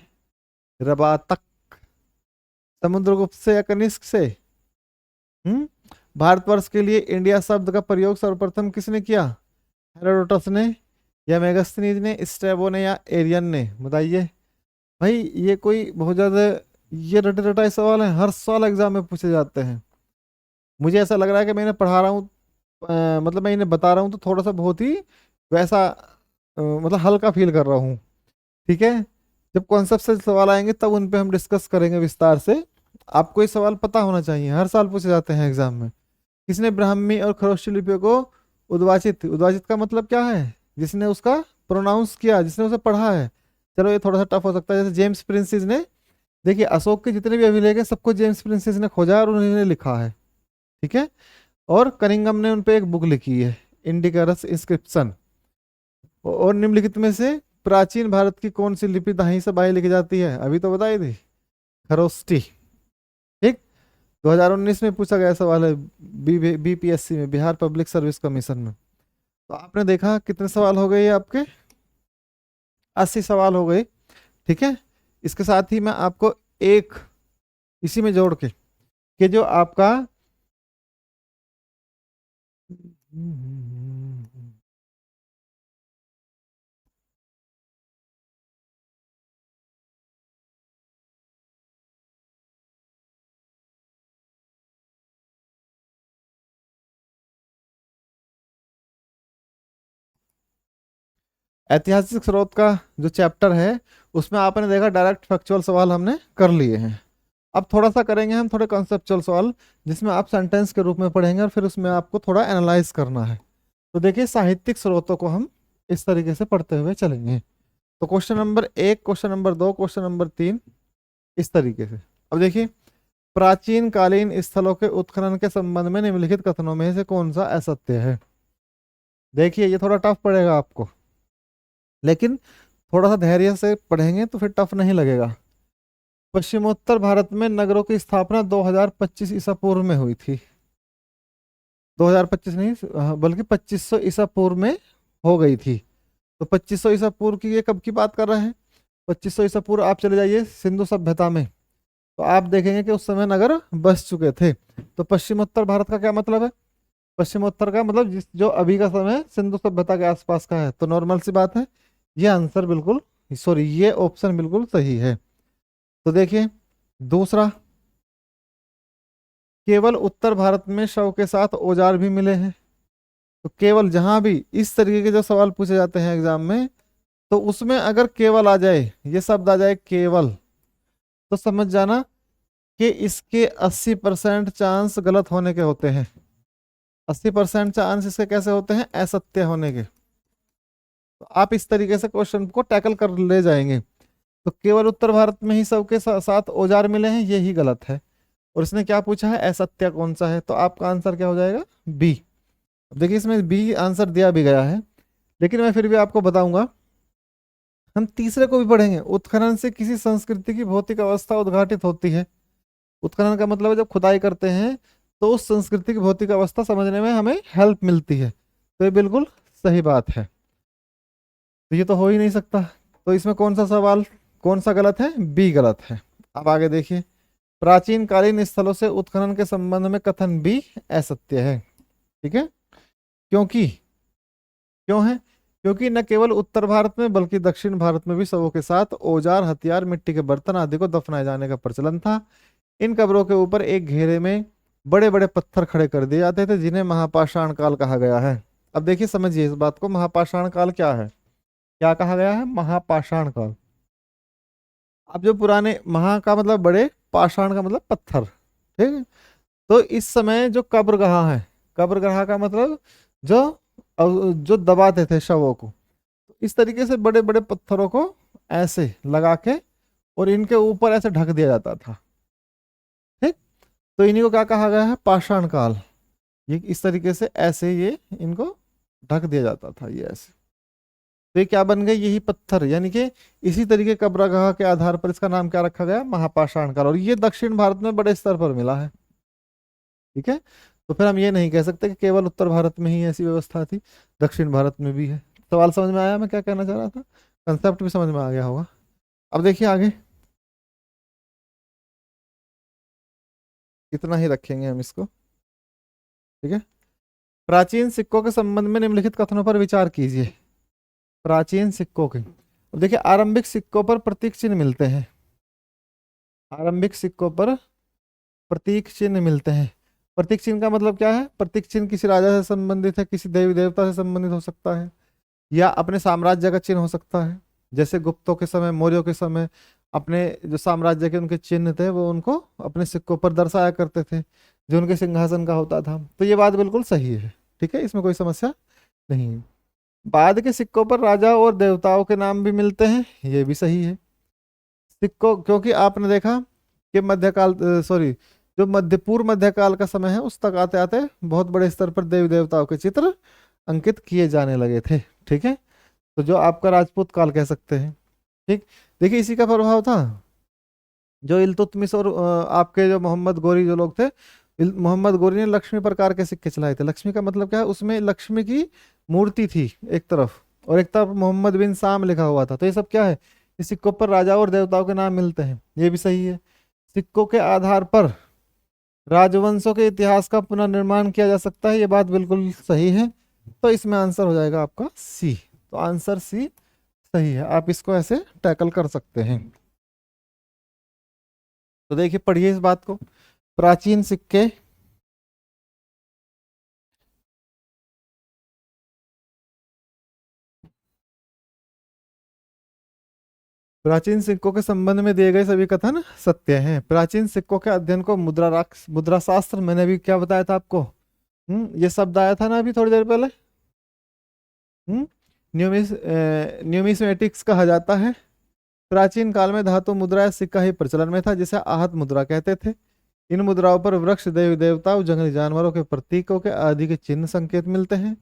S1: रवातक समुद्रगुप्त से या कनिष्क से? हम्म भारतवर्ष के लिए इंडिया शब्द का प्रयोग सर्वप्रथम किसने किया? हेरोडोटस ने, या मेगास्थनीज ने, स्ट्रैबो ने, या एरियन ने? बताइए भाई, ये कोई बहुत ज्यादा ये रटे रटाए सवाल है, हर साल एग्जाम में पूछे जाते हैं। मुझे ऐसा लग रहा है कि मैं इन्हें पढ़ा रहा हूँ, मतलब मैं इन्हें बता रहा हूँ तो थोड़ा सा बहुत ही वैसा मतलब हल्का फील कर रहा हूँ। ठीक है, जब कॉन्सेप्ट से सवाल आएंगे तब उन पे हम डिस्कस करेंगे विस्तार से। आपको ये सवाल पता होना चाहिए, हर साल पूछे जाते हैं एग्जाम में। किसने ब्राह्मी और खरोष्टी लिपियों को उद्वाचित, उद्वाचित का मतलब क्या है? जिसने उसका प्रोनाउंस किया, जिसने उसे पढ़ा है। चलो ये थोड़ा सा टफ हो सकता है, जैसे जेम्स प्रिंसेस ने। देखिए, अशोक के जितने भी अभिलेख हैं सबको जेम्स प्रिंसेस ने खोजा और उन्होंने लिखा है। ठीक है, और कनिंगम ने उन पे एक बुक लिखी है, इंडिकरस इंस्क्रिप्शन। और निम्नलिखित में से प्राचीन भारत की कौन सी लिपि दाहिनी से बाएं लिखी जाती है? अभी तो बताई थी, खरोष्टी। ठीक, 2019 में पूछा गया सवाल है, बीपीएससी में, बिहार पब्लिक सर्विस कमीशन में। तो आपने देखा कितने सवाल हो गए आपके? 80 सवाल हो गए। ठीक है, इसके साथ ही मैं आपको एक इसी में जोड़ के कि जो आपका ऐतिहासिक स्रोत का जो चैप्टर है, उसमें आपने देखा डायरेक्ट फैक्चुअल सवाल हमने कर लिए हैं। अब थोड़ा सा करेंगे हम थोड़े कॉन्सेप्चुअल सवाल, जिसमें आप सेंटेंस के रूप में पढ़ेंगे और फिर उसमें आपको थोड़ा एनालाइज करना है। तो देखिए साहित्यिक स्रोतों को हम इस तरीके से पढ़ते हुए चलेंगे। तो question number 1, question number 2, question number 3, इस तरीके से। अब देखिए, प्राचीन कालीन स्थलों के उत्खनन के संबंध में निम्नलिखित कथनों में से कौन सा असत्य है। देखिए ये थोड़ा टफ पड़ेगा आपको, लेकिन थोड़ा सा धैर्य से पढ़ेंगे तो फिर टफ नहीं लगेगा। पश्चिमोत्तर भारत में नगरों की स्थापना 2025 ईसा पूर्व में हुई थी। 2025 नहीं, बल्कि 2500 ईसा पूर्व में हो गई थी। तो 2500 ईसा पूर्व की ये कब की बात कर रहे हैं? 2500 ईसा पूर्व आप चले जाइए सिंधु सभ्यता में, तो आप देखेंगे कि उस समय नगर बस चुके थे। तो पश्चिमोत्तर भारत का क्या मतलब है? पश्चिमोत्तर का मतलब जिस जो अभी का समय सिंधु सभ्यता के आसपास का है। तो नॉर्मल सी बात है, ये आंसर बिल्कुल, सॉरी, ये ऑप्शन बिल्कुल सही है। तो देखिए दूसरा, केवल उत्तर भारत में शव के साथ औजार भी मिले हैं। तो केवल, जहां भी इस तरीके के जो सवाल पूछे जाते हैं एग्जाम में, तो उसमें अगर केवल आ जाए, ये शब्द आ जाए केवल, तो समझ जाना कि इसके 80% चांस गलत होने के होते हैं। 80% चांस इसके कैसे होते हैं? असत्य होने के। तो आप इस तरीके से क्वेश्चन को टैकल कर ले जाएंगे। तो केवल उत्तर भारत में ही सबके साथ औजार मिले हैं, ये ही गलत है। और इसने क्या पूछा है? असत्य कौन सा है? तो आपका आंसर क्या हो जाएगा? बी। अब देखिए इसमें बी आंसर दिया भी गया है, लेकिन मैं फिर भी आपको बताऊंगा। हम तीसरे को भी पढ़ेंगे। उत्खनन से किसी संस्कृति की भौतिक अवस्था उद्घाटित होती है। उत्खनन का मतलब है जब खुदाई करते हैं तो उस संस्कृति की भौतिक अवस्था समझने में हमें हेल्प मिलती है। तो ये बिल्कुल सही बात है। तो ये तो हो ही नहीं सकता। तो इसमें कौन सा सवाल, कौन सा गलत है? बी गलत है। अब आगे देखिए, प्राचीन कालीन स्थलों से उत्खनन के संबंध में कथन बी असत्य है। ठीक है, क्योंकि, क्यों है? क्योंकि न केवल उत्तर भारत में बल्कि दक्षिण भारत में भी शवों के साथ औजार, हथियार, मिट्टी के बर्तन आदि को दफनाए जाने का प्रचलन था। इन कब्रों के ऊपर एक घेरे में बड़े बड़े पत्थर खड़े कर दिए जाते थे, जिन्हें महापाषाण काल कहा गया है। अब देखिए समझिए इस बात को, महापाषाण काल क्या है? क्या कहा गया है? महापाषाण काल। अब जो पुराने, महा का मतलब बड़े, पाषाण का मतलब पत्थर, ठीक है। तो इस समय जो कब्रगाह है, कब्रगाह का मतलब जो जो दबाते थे शवों को, इस तरीके से बड़े बड़े पत्थरों को ऐसे लगा के और इनके ऊपर ऐसे ढक दिया जाता था। ठीक, तो इन्हीं को क्या कहा गया है? पाषाण काल। ये इस तरीके से ऐसे ये इनको ढक दिया जाता था, ये ऐसे। तो ये क्या बन गए? यही पत्थर, यानी कि इसी तरीके कब्रगाह के आधार पर इसका नाम क्या रखा गया? महापाषाण काल। और ये दक्षिण भारत में बड़े स्तर पर मिला है। ठीक है, तो फिर हम ये नहीं कह सकते कि केवल उत्तर भारत में ही ऐसी व्यवस्था थी, दक्षिण भारत में भी है। सवाल समझ में आया मैं क्या कहना चाह रहा था? कंसेप्ट भी समझ में आ गया होगा। अब देखिए आगे, इतना ही रखेंगे हम इसको। ठीक है, प्राचीन सिक्कों के संबंध में निम्नलिखित कथनों पर विचार कीजिए। प्राचीन सिक्कों के, अब देखिए आरंभिक सिक्कों पर प्रतीक चिन्ह मिलते हैं। आरंभिक सिक्कों पर प्रतीक चिन्ह मिलते हैं। प्रतीक चिन्ह का मतलब क्या है? प्रतीक चिन्ह किसी राजा से संबंधित है, किसी देवी देवता से संबंधित हो सकता है, या अपने साम्राज्य का चिन्ह हो सकता है। जैसे गुप्तों के समय, मौर्यों के समय अपने जो साम्राज्य के उनके चिन्ह थे वो उनको अपने सिक्कों पर दर्शाया करते थे, जो उनके सिंहासन का होता था। तो ये बात बिल्कुल सही है। ठीक है, इसमें कोई समस्या नहीं है। बाद के सिक्कों पर राजा और देवताओं के नाम भी मिलते हैं, ये भी सही है। सिक्कों, क्योंकि आपने देखा कि मध्यकाल, सॉरी, जो पूर्व मध्यकाल का समय है उस तक आते आते बहुत बड़े स्तर पर देवी देवताओं के चित्र अंकित किए जाने लगे थे। ठीक है, तो जो आपका राजपूत काल कह सकते हैं। ठीक, देखिए इसी का प्रभाव था। जो इल्तुतमिश और आपके जो मोहम्मद गोरी जो लोग थे, मोहम्मद गोरी ने लक्ष्मी प्रकार के सिक्के चलाए थे। लक्ष्मी का मतलब क्या है? उसमें लक्ष्मी की मूर्ति थी एक तरफ, और एक तरफ मोहम्मद बिन साम लिखा हुआ था। तो ये सब क्या है? इस सिक्कों पर राजा और देवताओं के नाम मिलते हैं, ये भी सही है। सिक्कों के आधार पर राजवंशों के इतिहास का पुनर्निर्माण किया जा सकता है, ये बात बिल्कुल सही है। तो इसमें आंसर हो जाएगा आपका सी। तो आंसर सी सही है, आप इसको ऐसे टैकल कर सकते हैं। तो देखिए पढ़िए इस बात को, प्राचीन सिक्के, प्राचीन सिक्कों के संबंध में दिए गए सभी कथन सत्य हैं। प्राचीन सिक्कों के अध्ययन को मुद्रा शास्त्र, मैंने अभी क्या बताया था आपको, ये शब्द आया था ना अभी थोड़ी देर पहले, न्यूमिस्मेटिक्स कहा जाता है। प्राचीन काल में धातु मुद्रा या सिक्का ही प्रचलन में था, जिसे आहत मुद्रा कहते थे। इन मुद्राओं पर वृक्ष, देवी देवताओं, जंगली जानवरों के प्रतीकों के आदि के चिन्ह संकेत मिलते हैं।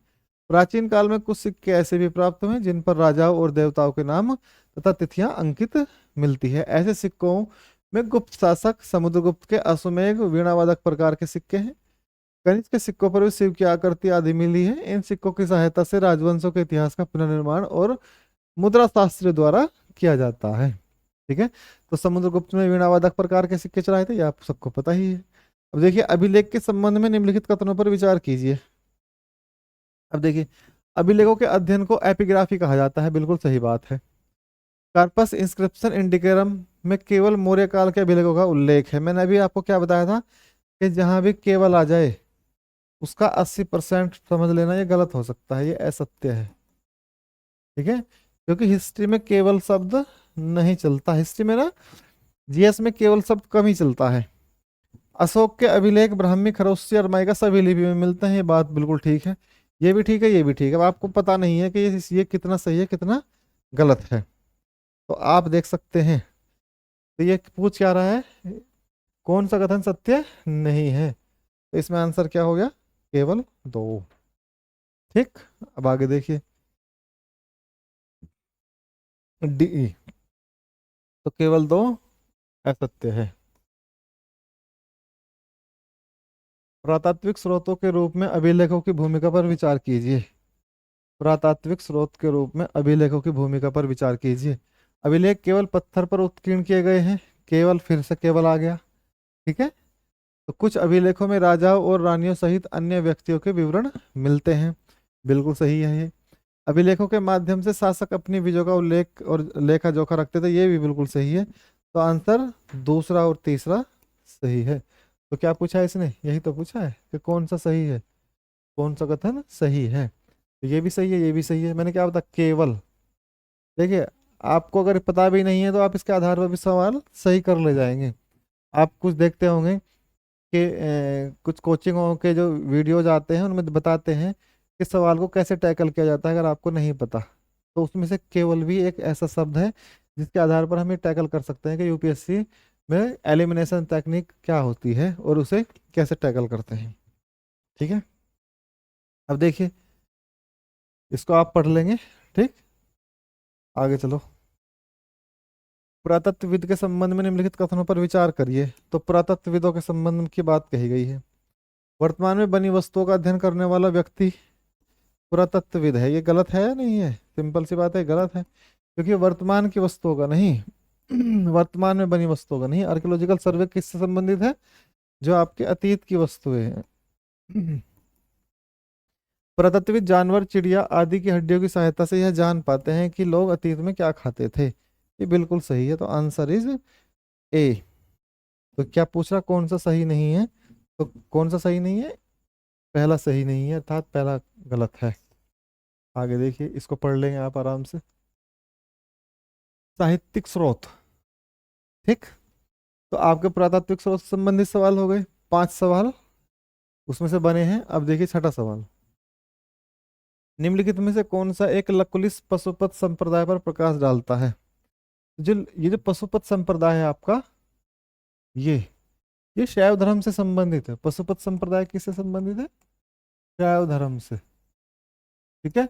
S1: प्राचीन काल में कुछ सिक्के ऐसे भी प्राप्त हुए जिन पर राजाओं और देवताओं के नाम तथा तिथियां अंकित मिलती है। ऐसे सिक्कों में गुप्त शासक, समुद्रगुप्त के अश्वमेध, वीणावादक प्रकार के सिक्के हैं। खनिज के सिक्कों पर भी शिव की आकृति आदि मिली है। इन सिक्कों की सहायता से राजवंशों के इतिहास का पुनर्निर्माण और मुद्रा शास्त्र द्वारा किया जाता है। ठीक है, तो समुद्रगुप्त में वीणावादक प्रकार के सिक्के चलाए थे, ये आप सबको पता ही है। अब देखिए, अभिलेख के संबंध में निम्नलिखित कथनों पर विचार कीजिए। अब देखिए, अभिलेखों के अध्ययन को एपिग्राफी कहा जाता है, बिल्कुल सही बात है। कार्पस इंस्क्रिप्शन इंडिकेरम में केवल मौर्य काल के अभिलेखों का उल्लेख है। मैंने अभी आपको क्या बताया था कि जहां भी केवल आ जाए उसका 80% समझ लेना ये गलत हो सकता है, ये असत्य है। ठीक है, क्योंकि हिस्ट्री में केवल शब्द नहीं चलता। हिस्ट्री में ना, जीएस में केवल शब्द कम ही चलता है। अशोक के अभिलेख ब्राह्मी, खरोष्टी और माइका सभी लिपि में मिलते हैं, ये बात बिल्कुल ठीक है। ये भी ठीक है, ये भी ठीक है। अब आपको पता नहीं है कि ये कितना सही है कितना गलत है, तो आप देख सकते हैं। तो ये पूछ क्या रहा है, कौन सा कथन सत्य नहीं है, तो इसमें आंसर क्या हो गया, केवल 2। ठीक, अब आगे देखिए, डी, तो केवल 2 असत्य है। पुरातात्विक स्रोतों के रूप में अभिलेखों की भूमिका पर विचार कीजिए। पुरातात्विक स्रोत के रूप में अभिलेखों की भूमिका पर विचार कीजिए। अभिलेख केवल पत्थर पर उत्कीर्ण किए गए हैं, केवल फिर से केवल आ गया। ठीक है, तो कुछ अभिलेखों में राजाओं और रानियों सहित अन्य व्यक्तियों के विवरण मिलते हैं, बिल्कुल सही है ये। अभिलेखों के माध्यम से शासक अपनी विजयों का उल्लेख और लेखा जोखा रखते थे, ये भी बिल्कुल सही है। तो आंसर दूसरा और तीसरा सही है। तो क्या पूछा है इसने, यही तो पूछा है कि कौन सा सही है, कौन सा कथन सही है। तो ये भी सही है, ये भी सही है। मैंने क्या बताया, केवल। देखिए, आपको अगर पता भी नहीं है तो आप इसके आधार पर भी सवाल सही कर ले जाएंगे। आप कुछ देखते होंगे कि कुछ कोचिंगों के जो वीडियोज आते हैं उनमें बताते हैं कि सवाल को कैसे टैकल किया जाता है। अगर आपको नहीं पता तो उसमें से केवल भी एक ऐसा शब्द है जिसके आधार पर हम ये टैकल कर सकते हैं कि यूपीएससी में एलिमिनेशन टेक्निक क्या होती है और उसे कैसे टैकल करते हैं। ठीक है, अब देखिए, इसको आप पढ़ लेंगे। ठीक, आगे चलो। पुरातत्वविद के संबंध में निम्नलिखित कथनों पर विचार करिए। तो पुरातत्वविदों के संबंध की बात कही गई है। वर्तमान में बनी वस्तुओं का अध्ययन करने वाला व्यक्ति पुरातत्वविद है, ये गलत है या नहीं है, सिंपल सी बात है, गलत है। क्योंकि वर्तमान की वस्तुओं का नहीं वर्तमान में बनी वस्तुओं का नहीं। आर्कियोलॉजिकल सर्वे किससे संबंधित है, जो आपके अतीत की वस्तुएं हैं। पुरातत्वविद जानवर, चिड़िया आदि की हड्डियों की सहायता से यह जान पाते हैं कि लोग अतीत में क्या खाते थे, ये बिल्कुल सही है। तो आंसर इज ए। तो क्या पूछ रहा, कौन सा सही नहीं है, तो कौन सा सही नहीं है, पहला सही नहीं है, अर्थात पहला गलत है। आगे देखिए, इसको पढ़ लेंगे आप आराम से। साहित्यिक स्रोत। ठीक, तो आपके पुरातात्विक स्रोत से संबंधित सवाल हो गए, 5 सवाल उसमें से बने हैं। अब देखिए छठा सवाल, निम्नलिखित में से कौन सा एक लकुलिस पशुपत संप्रदाय पर प्रकाश डालता है। जो ये जो पशुपत संप्रदाय है आपका, ये ये शैव धर्म से संबंधित है। पशुपत संप्रदाय किससे संबंधित है, शैव धर्म से। ठीक है,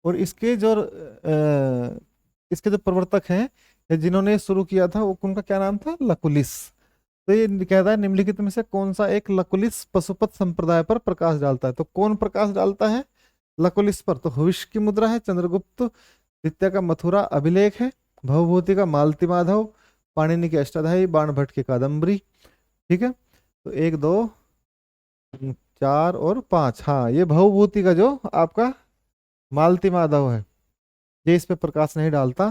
S1: और इसके जो प्रवर्तक हैं या जिन्होंने ये शुरू किया था, वो उनका क्या नाम था, लकुलिस। तो ये कहता है निम्नलिखित में से कौन सा एक लकुलिस पशुपत संप्रदाय पर प्रकाश डालता है। तो कौन प्रकाश डालता है लकुलिस पर, तो हविष्य की मुद्रा है, चंद्रगुप्त द्वितीय का मथुरा अभिलेख है, भवभूति का मालती माधव, पाणिनि की अष्टाध्यायी, बाणभट्ट की कादम्बरी। ठीक है, तो 1 2 4 और 5, हाँ, ये भवभूति का जो आपका मालती माधव है, ये इस पे प्रकाश नहीं डालता।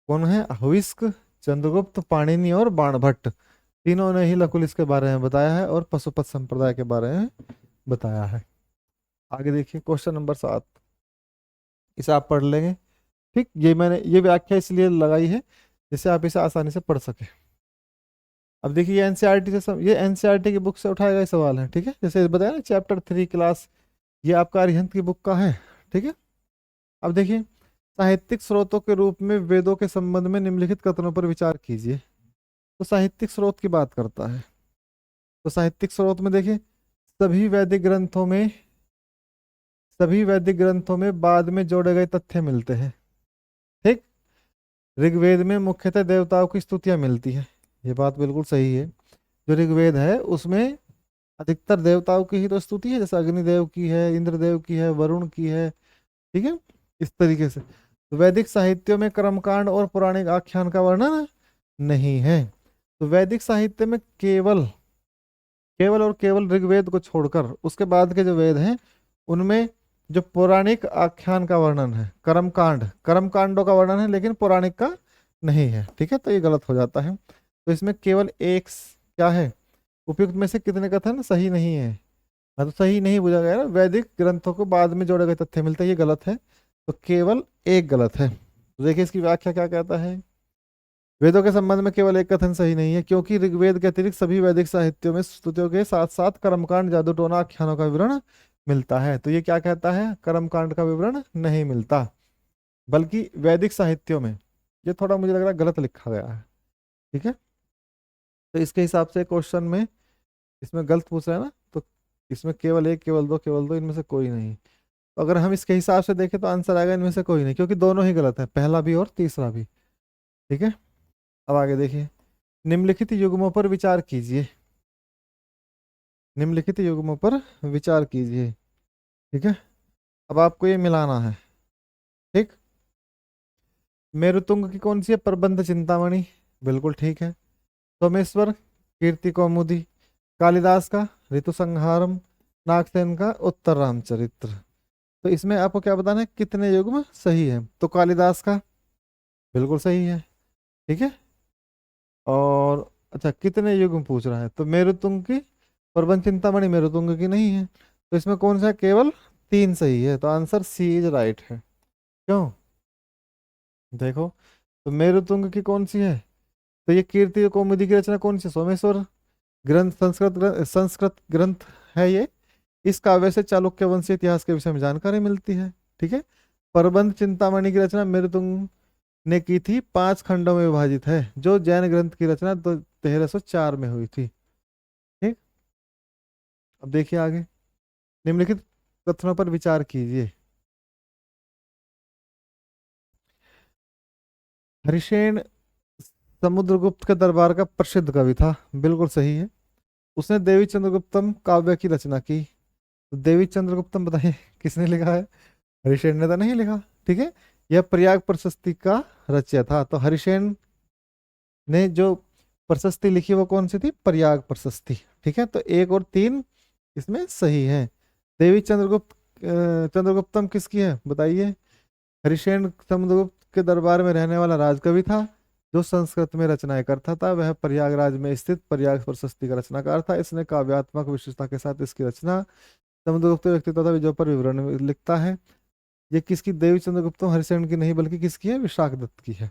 S1: कौन है, हविष्क, चंद्रगुप्त, पाणिनि और बाणभट्ट, तीनों ने ही लकुलिस के बारे में बताया है और पशुपत संप्रदाय के बारे में बताया है। आगे देखिए, क्वेश्चन नंबर 7, इसे आप पढ़ लेंगे। ठीक, ये मैंने ये व्याख्या इसलिए लगाई है जिससे आप इसे आसानी से पढ़ सके। अब देखिए ये एनसीईआरटी से ये एनसीईआरटी की बुक से उठाया गया सवाल है, ठीक है। जैसे बताया ना चैप्टर 3 क्लास, ये आपका अरिहंत की बुक का है, ठीक है। अब देखिए साहित्यिक स्रोतों के रूप में वेदों के संबंध में निम्नलिखित कथनों पर विचार कीजिए। तो साहित्यिक स्रोत की बात करता है, तो साहित्यिक स्रोत में देखिए सभी वैदिक ग्रंथों में सभी वैदिक ग्रंथों में बाद में जोड़े गए तथ्य मिलते हैं, ठीक। ऋग्वेद में मुख्यतः देवताओं की स्तुतियां मिलती है, ये बात बिल्कुल सही है। जो ऋग्वेद है उसमें अधिकतर देवताओं की ही तो स्तुति है, जैसे अग्निदेव की है, इंद्रदेव की है, वरुण की है, ठीक है। इस तरीके से तो वैदिक साहित्यों में कर्मकांड और पौराणिक आख्यान का वर्णन नहीं है। तो वैदिक साहित्य में केवल केवल और केवल ऋग्वेद को छोड़कर उसके बाद के जो वेद हैं उनमें जो पौराणिक आख्यान का वर्णन है, कर्मकांडों का वर्णन है, लेकिन पौराणिक का नहीं है, ठीक है। तो ये गलत हो जाता है। तो इसमें केवल एक क्या है, उपयुक्त में से कितने कथन सही नहीं है। हाँ, तो सही नहीं बुझा गया ना, वैदिक ग्रंथों को बाद में जोड़े गए तथ्य मिलते हैं, ये गलत है। तो केवल एक गलत है। तो देखिए इसकी व्याख्या क्या कहता है। वेदों के संबंध में केवल एक कथन सही नहीं है, क्योंकि ऋग्वेद के अतिरिक्त सभी वैदिक साहित्यों में स्तुतियों के साथ साथ कर्मकांड, जादू टोना आख्यानों का विवरण मिलता है। तो ये क्या कहता है, कर्मकांड का विवरण नहीं मिलता, बल्कि वैदिक साहित्यों में। ये थोड़ा मुझे लग रहा है गलत लिखा गया है, ठीक है। तो इसके हिसाब से क्वेश्चन में इसमें गलत पूछ रहा है ना, तो इसमें केवल एक, केवल दो, इनमें से कोई नहीं। तो अगर हम इसके हिसाब से देखें तो आंसर आएगा इनमें से कोई नहीं, क्योंकि दोनों ही गलत है, पहला भी और तीसरा भी, ठीक है। अब आगे देखिए, निम्नलिखित युग्मों पर विचार कीजिए। निम्नलिखित युग्मों पर विचार कीजिए, ठीक है। अब आपको ये मिलाना है, ठीक। मेरुतुंग की कौन सी है, प्रबंध चिंतामणि, बिल्कुल ठीक है। सोमेश्वर कीर्ति कौमुदी, कालिदास का ऋतु संहारम, नागसेन का उत्तर रामचरित्र। तो इसमें आपको क्या बताना है, कितने युग्म सही है। तो कालिदास का बिल्कुल सही है, ठीक है। और अच्छा कितने युग्म पूछ रहा है, तो मेरुतुंग की प्रबंध चिंतामणि मेरुतुंग की नहीं है। तो इसमें कौन सा है, केवल 3 सही है। तो आंसर सी इज राइट है। क्यों, देखो तो मेरुतुंग की कौन सी है, तो ये कीर्ति कौमुदी की रचना कौन सी, सोमेश्वर ग्रंथ, संस्कृत ग्रंथ है ये। इस काव्य से चालुक्य वंशीय इतिहास के विषय में जानकारी मिलती है, ठीक है। प्रबंध चिंतामणि की रचना मेरुतुंग ने की थी, 5 खंडों में विभाजित है, जो जैन ग्रंथ की रचना 1304 में हुई थी, ठीक। अब देखिए आगे, निम्नलिखित कथनों पर विचार कीजिए। हरिसेन समुद्रगुप्त के दरबार का प्रसिद्ध कवि था, बिल्कुल सही है। उसने देवी चंद्रगुप्तम काव्य की रचना की। तो देवी चंद्रगुप्तम बताइए किसने लिखा है, हरिसेन ने तो नहीं लिखा, ठीक है। यह प्रयाग प्रशस्ति का रचयिता था। तो हरिसेन ने जो प्रशस्ति लिखी वो कौन सी थी, प्रयाग प्रशस्ति, ठीक है। तो 1 और 3 इसमें सही है। देवी चंद्रगुप्तम किसकी है बताइए। हरिसेन समुद्रगुप्त के दरबार में रहने वाला राजकवि था, जो संस्कृत में रचनाएं करता था। वह प्रयागराज में स्थित प्रयाग प्रशस्ति का रचनाकार था। इसने काव्यात्मक विशेषता के साथ इसकी रचना समुद्रगुप्त व्यक्तित्व तथा विजयों पर विवरण लिखता है। ये किसकी, देवी चंद्रगुप्त हरिसेन की नहीं, बल्कि किसकी है, विशाख दत्त की है,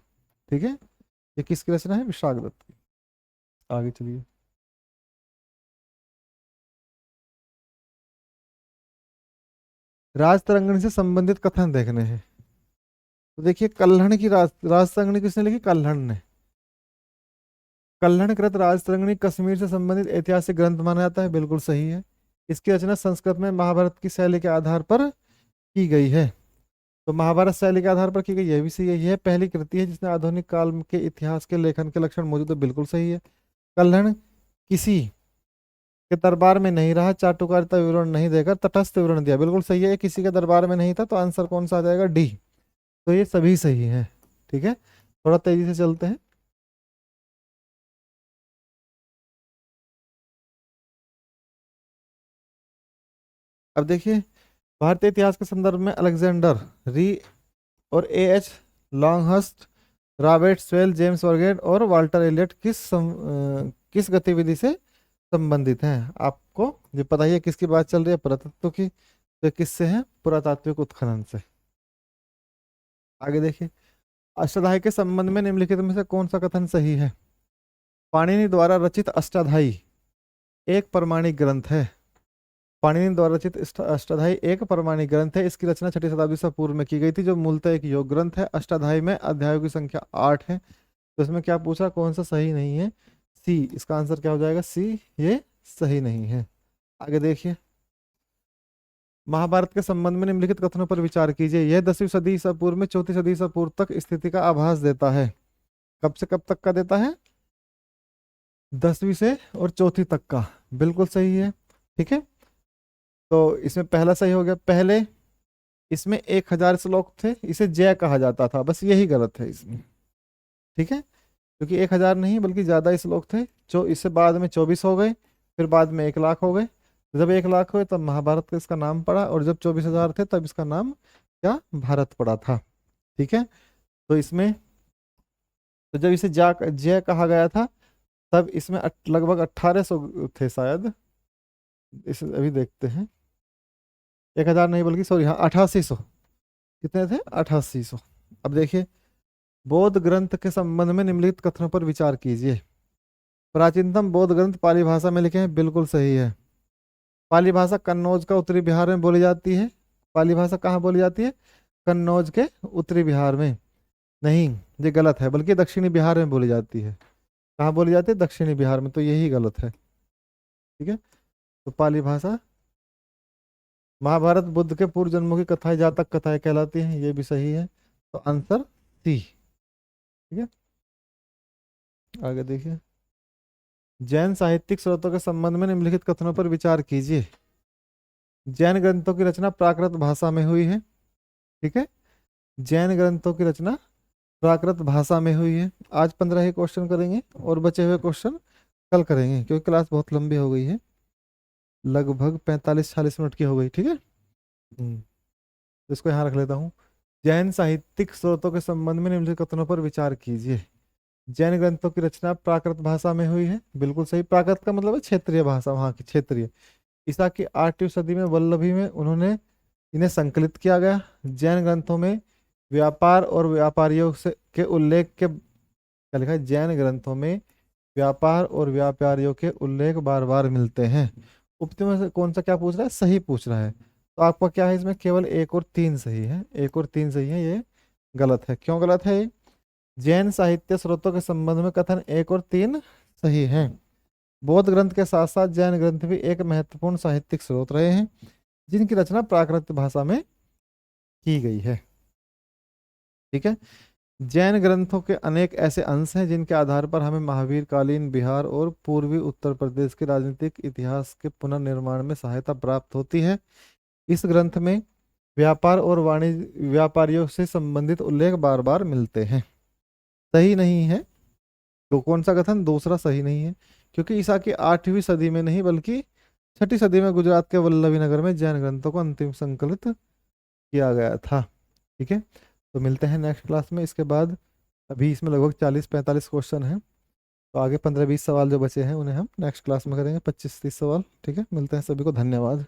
S1: ठीक है। ये किसकी रचना है, विशाख दत्त की। आगे चलिए, राजतरंगिणी से संबंधित कथन देखने हैं। तो देखिए कल्हण की राजतरंगिणी किसने लिखी, कल्हण ने। कल्हण कृत राजतरंगिणी कश्मीर से संबंधित ऐतिहासिक ग्रंथ माना जाता है, बिल्कुल सही है। इसकी रचना संस्कृत में महाभारत की शैली के आधार पर की गई है। तो महाभारत शैली के आधार पर की गई, यह भी सही है। यह पहली कृति है जिसने आधुनिक काल के इतिहास के लेखन के लक्षण मौजूद है, बिल्कुल सही है। कल्हण किसी के दरबार में नहीं रहा, चाटुकारिता विवरण नहीं देकर तटस्थ विवरण दिया, बिल्कुल सही है। ये किसी के दरबार में नहीं था, तो आंसर कौन सा आ जाएगा, डी। तो ये सभी सही है, ठीक है। थोड़ा तेजी से चलते हैं। अब देखिए, भारतीय इतिहास के संदर्भ में अलेक्जेंडर री और A H Longhurst, Robert Sewell, James वर्गेट और वाल्टर एलियट किस गतिविधि से संबंधित हैं। आपको ये पता ही है किसकी बात चल रही है, पुरातत्व की। तो किससे है, पुरातात्विक उत्खनन से। आगे देखिए, अष्टाध्यायी के संबंध में निम्नलिखित में से कौन सा कथन सही है? पाणिनि द्वारा रचित अष्टाध्यायी एक प्रमाणिक ग्रंथ है। पाणिनि द्वारा रचित अष्टाध्यायी एक प्रमाणिक ग्रंथ है। इसकी रचना 6ठी शताब्दी से पूर्व में की गई थी, जो मूलतः एक योग ग्रंथ है। अष्टाध्यायी में अध्यायों की संख्या 8 है। तो इसमें क्या पूछा, कौन सा सही नहीं है? सी। इसका आंसर क्या हो जाएगा? सी, ये सही नहीं है। आगे देखिए, महाभारत के संबंध में निम्नलिखित कथनों पर विचार कीजिए। यह 10वीं सदी ईसा पूर्व में 4थी सदी ईसा पूर्व तक स्थिति का आभास देता है। कब से कब तक का देता है? 10वीं से और 4थी तक का। बिल्कुल सही है। ठीक है, तो इसमें पहला सही हो गया। पहले इसमें 1000 श्लोक थे, इसे जय कहा जाता था, बस यही गलत है इसमें। ठीक है, क्योंकि 1000 नहीं बल्कि ज्यादा श्लोक थे, जो इससे बाद में 24 हो गए, फिर बाद में 1,00,000 हो गए। जब 1,00,000 हुए तब महाभारत का इसका नाम पड़ा, और जब 24,000 थे तब इसका नाम क्या, भारत पड़ा था। ठीक है, तो इसमें, तो जब इसे जय कहा गया था तब इसमें लगभग 1800 थे शायद। इसे अभी देखते हैं, 1000 नहीं बल्कि सॉरी, हाँ 8800। कितने थे? 8800। अब देखिए, बौद्ध ग्रंथ के संबंध में निम्नलिखित कथनों पर विचार कीजिए। प्राचीनतम बौद्ध ग्रंथ पाली भाषा में लिखे हैं। बिल्कुल सही है। पाली भाषा कन्नौज का उत्तरी बिहार में बोली जाती है। पाली भाषा कहाँ बोली जाती है? कन्नौज के उत्तरी बिहार में। नहीं, ये गलत है, बल्कि दक्षिणी बिहार में बोली जाती है। कहाँ बोली जाती है? दक्षिणी बिहार में, तो यही गलत है। ठीक है, तो पाली भाषा, महाभारत बुद्ध के पूर्व जन्मों की कथाएं जातक कथाएं कहलाती हैं, ये भी सही है। तो आंसर सी। ठीक है, आगे देखिए, जैन साहित्यिक स्रोतों के संबंध में निम्नलिखित कथनों पर विचार कीजिए। जैन ग्रंथों की रचना प्राकृत भाषा में हुई है। ठीक है, जैन ग्रंथों की रचना प्राकृत भाषा में हुई है। आज 15 ही क्वेश्चन करेंगे और बचे हुए क्वेश्चन कल करेंगे, क्योंकि क्लास बहुत लंबी हो गई है, लगभग 45-40 मिनट की हो गई। ठीक है, तो इसको यहाँ रख लेता हूँ। जैन साहित्यिक स्रोतों के संबंध में निम्नलिखित कथनों पर विचार कीजिए। जैन ग्रंथों की रचना प्राकृत भाषा में हुई है। बिल्कुल सही। प्राकृत का मतलब है क्षेत्रीय भाषा, वहाँ की क्षेत्रीय। ईसा की 8वीं सदी में वल्लभी में उन्होंने इन्हें संकलित किया गया। जैन ग्रंथों में व्यापार और व्यापारियों से के उल्लेख के, क्या लिखा है? जैन ग्रंथों में व्यापार और व्यापारियों के उल्लेख बार बार मिलते हैं। उपति में से कौन सा क्या पूछ रहा है? सही पूछ रहा है। तो आपका क्या है इसमें? केवल 1 और 3 सही है। 1 और 3 सही है, ये गलत है। क्यों गलत है ये? जैन साहित्य स्रोतों के संबंध में कथन 1 और 3 सही है। बौद्ध ग्रंथ के साथ साथ जैन ग्रंथ भी एक महत्वपूर्ण साहित्यिक स्रोत रहे हैं, जिनकी रचना प्राकृत भाषा में की गई है। ठीक है, जैन ग्रंथों के अनेक ऐसे अंश हैं जिनके आधार पर हमें महावीर कालीन बिहार और पूर्वी उत्तर प्रदेश के राजनीतिक इतिहास के पुनर्निर्माण में सहायता प्राप्त होती है। इस ग्रंथ में व्यापार और वाणिज्य व्यापारियों से संबंधित उल्लेख बार बार मिलते हैं। सही नहीं है, तो कौन सा कथन? दूसरा सही नहीं है, क्योंकि ईसा की 8वीं सदी में नहीं बल्कि 6ठी सदी में गुजरात के वल्लभी नगर में जैन ग्रंथों को अंतिम संकलित किया गया था। ठीक है, तो मिलते हैं नेक्स्ट क्लास में। इसके बाद अभी इसमें लगभग 40-45 क्वेश्चन हैं, तो आगे 15-20 सवाल जो बचे हैं उन्हें हम नेक्स्ट क्लास में करेंगे, 25-30 सवाल। ठीक है, मिलते हैं सभी को, धन्यवाद।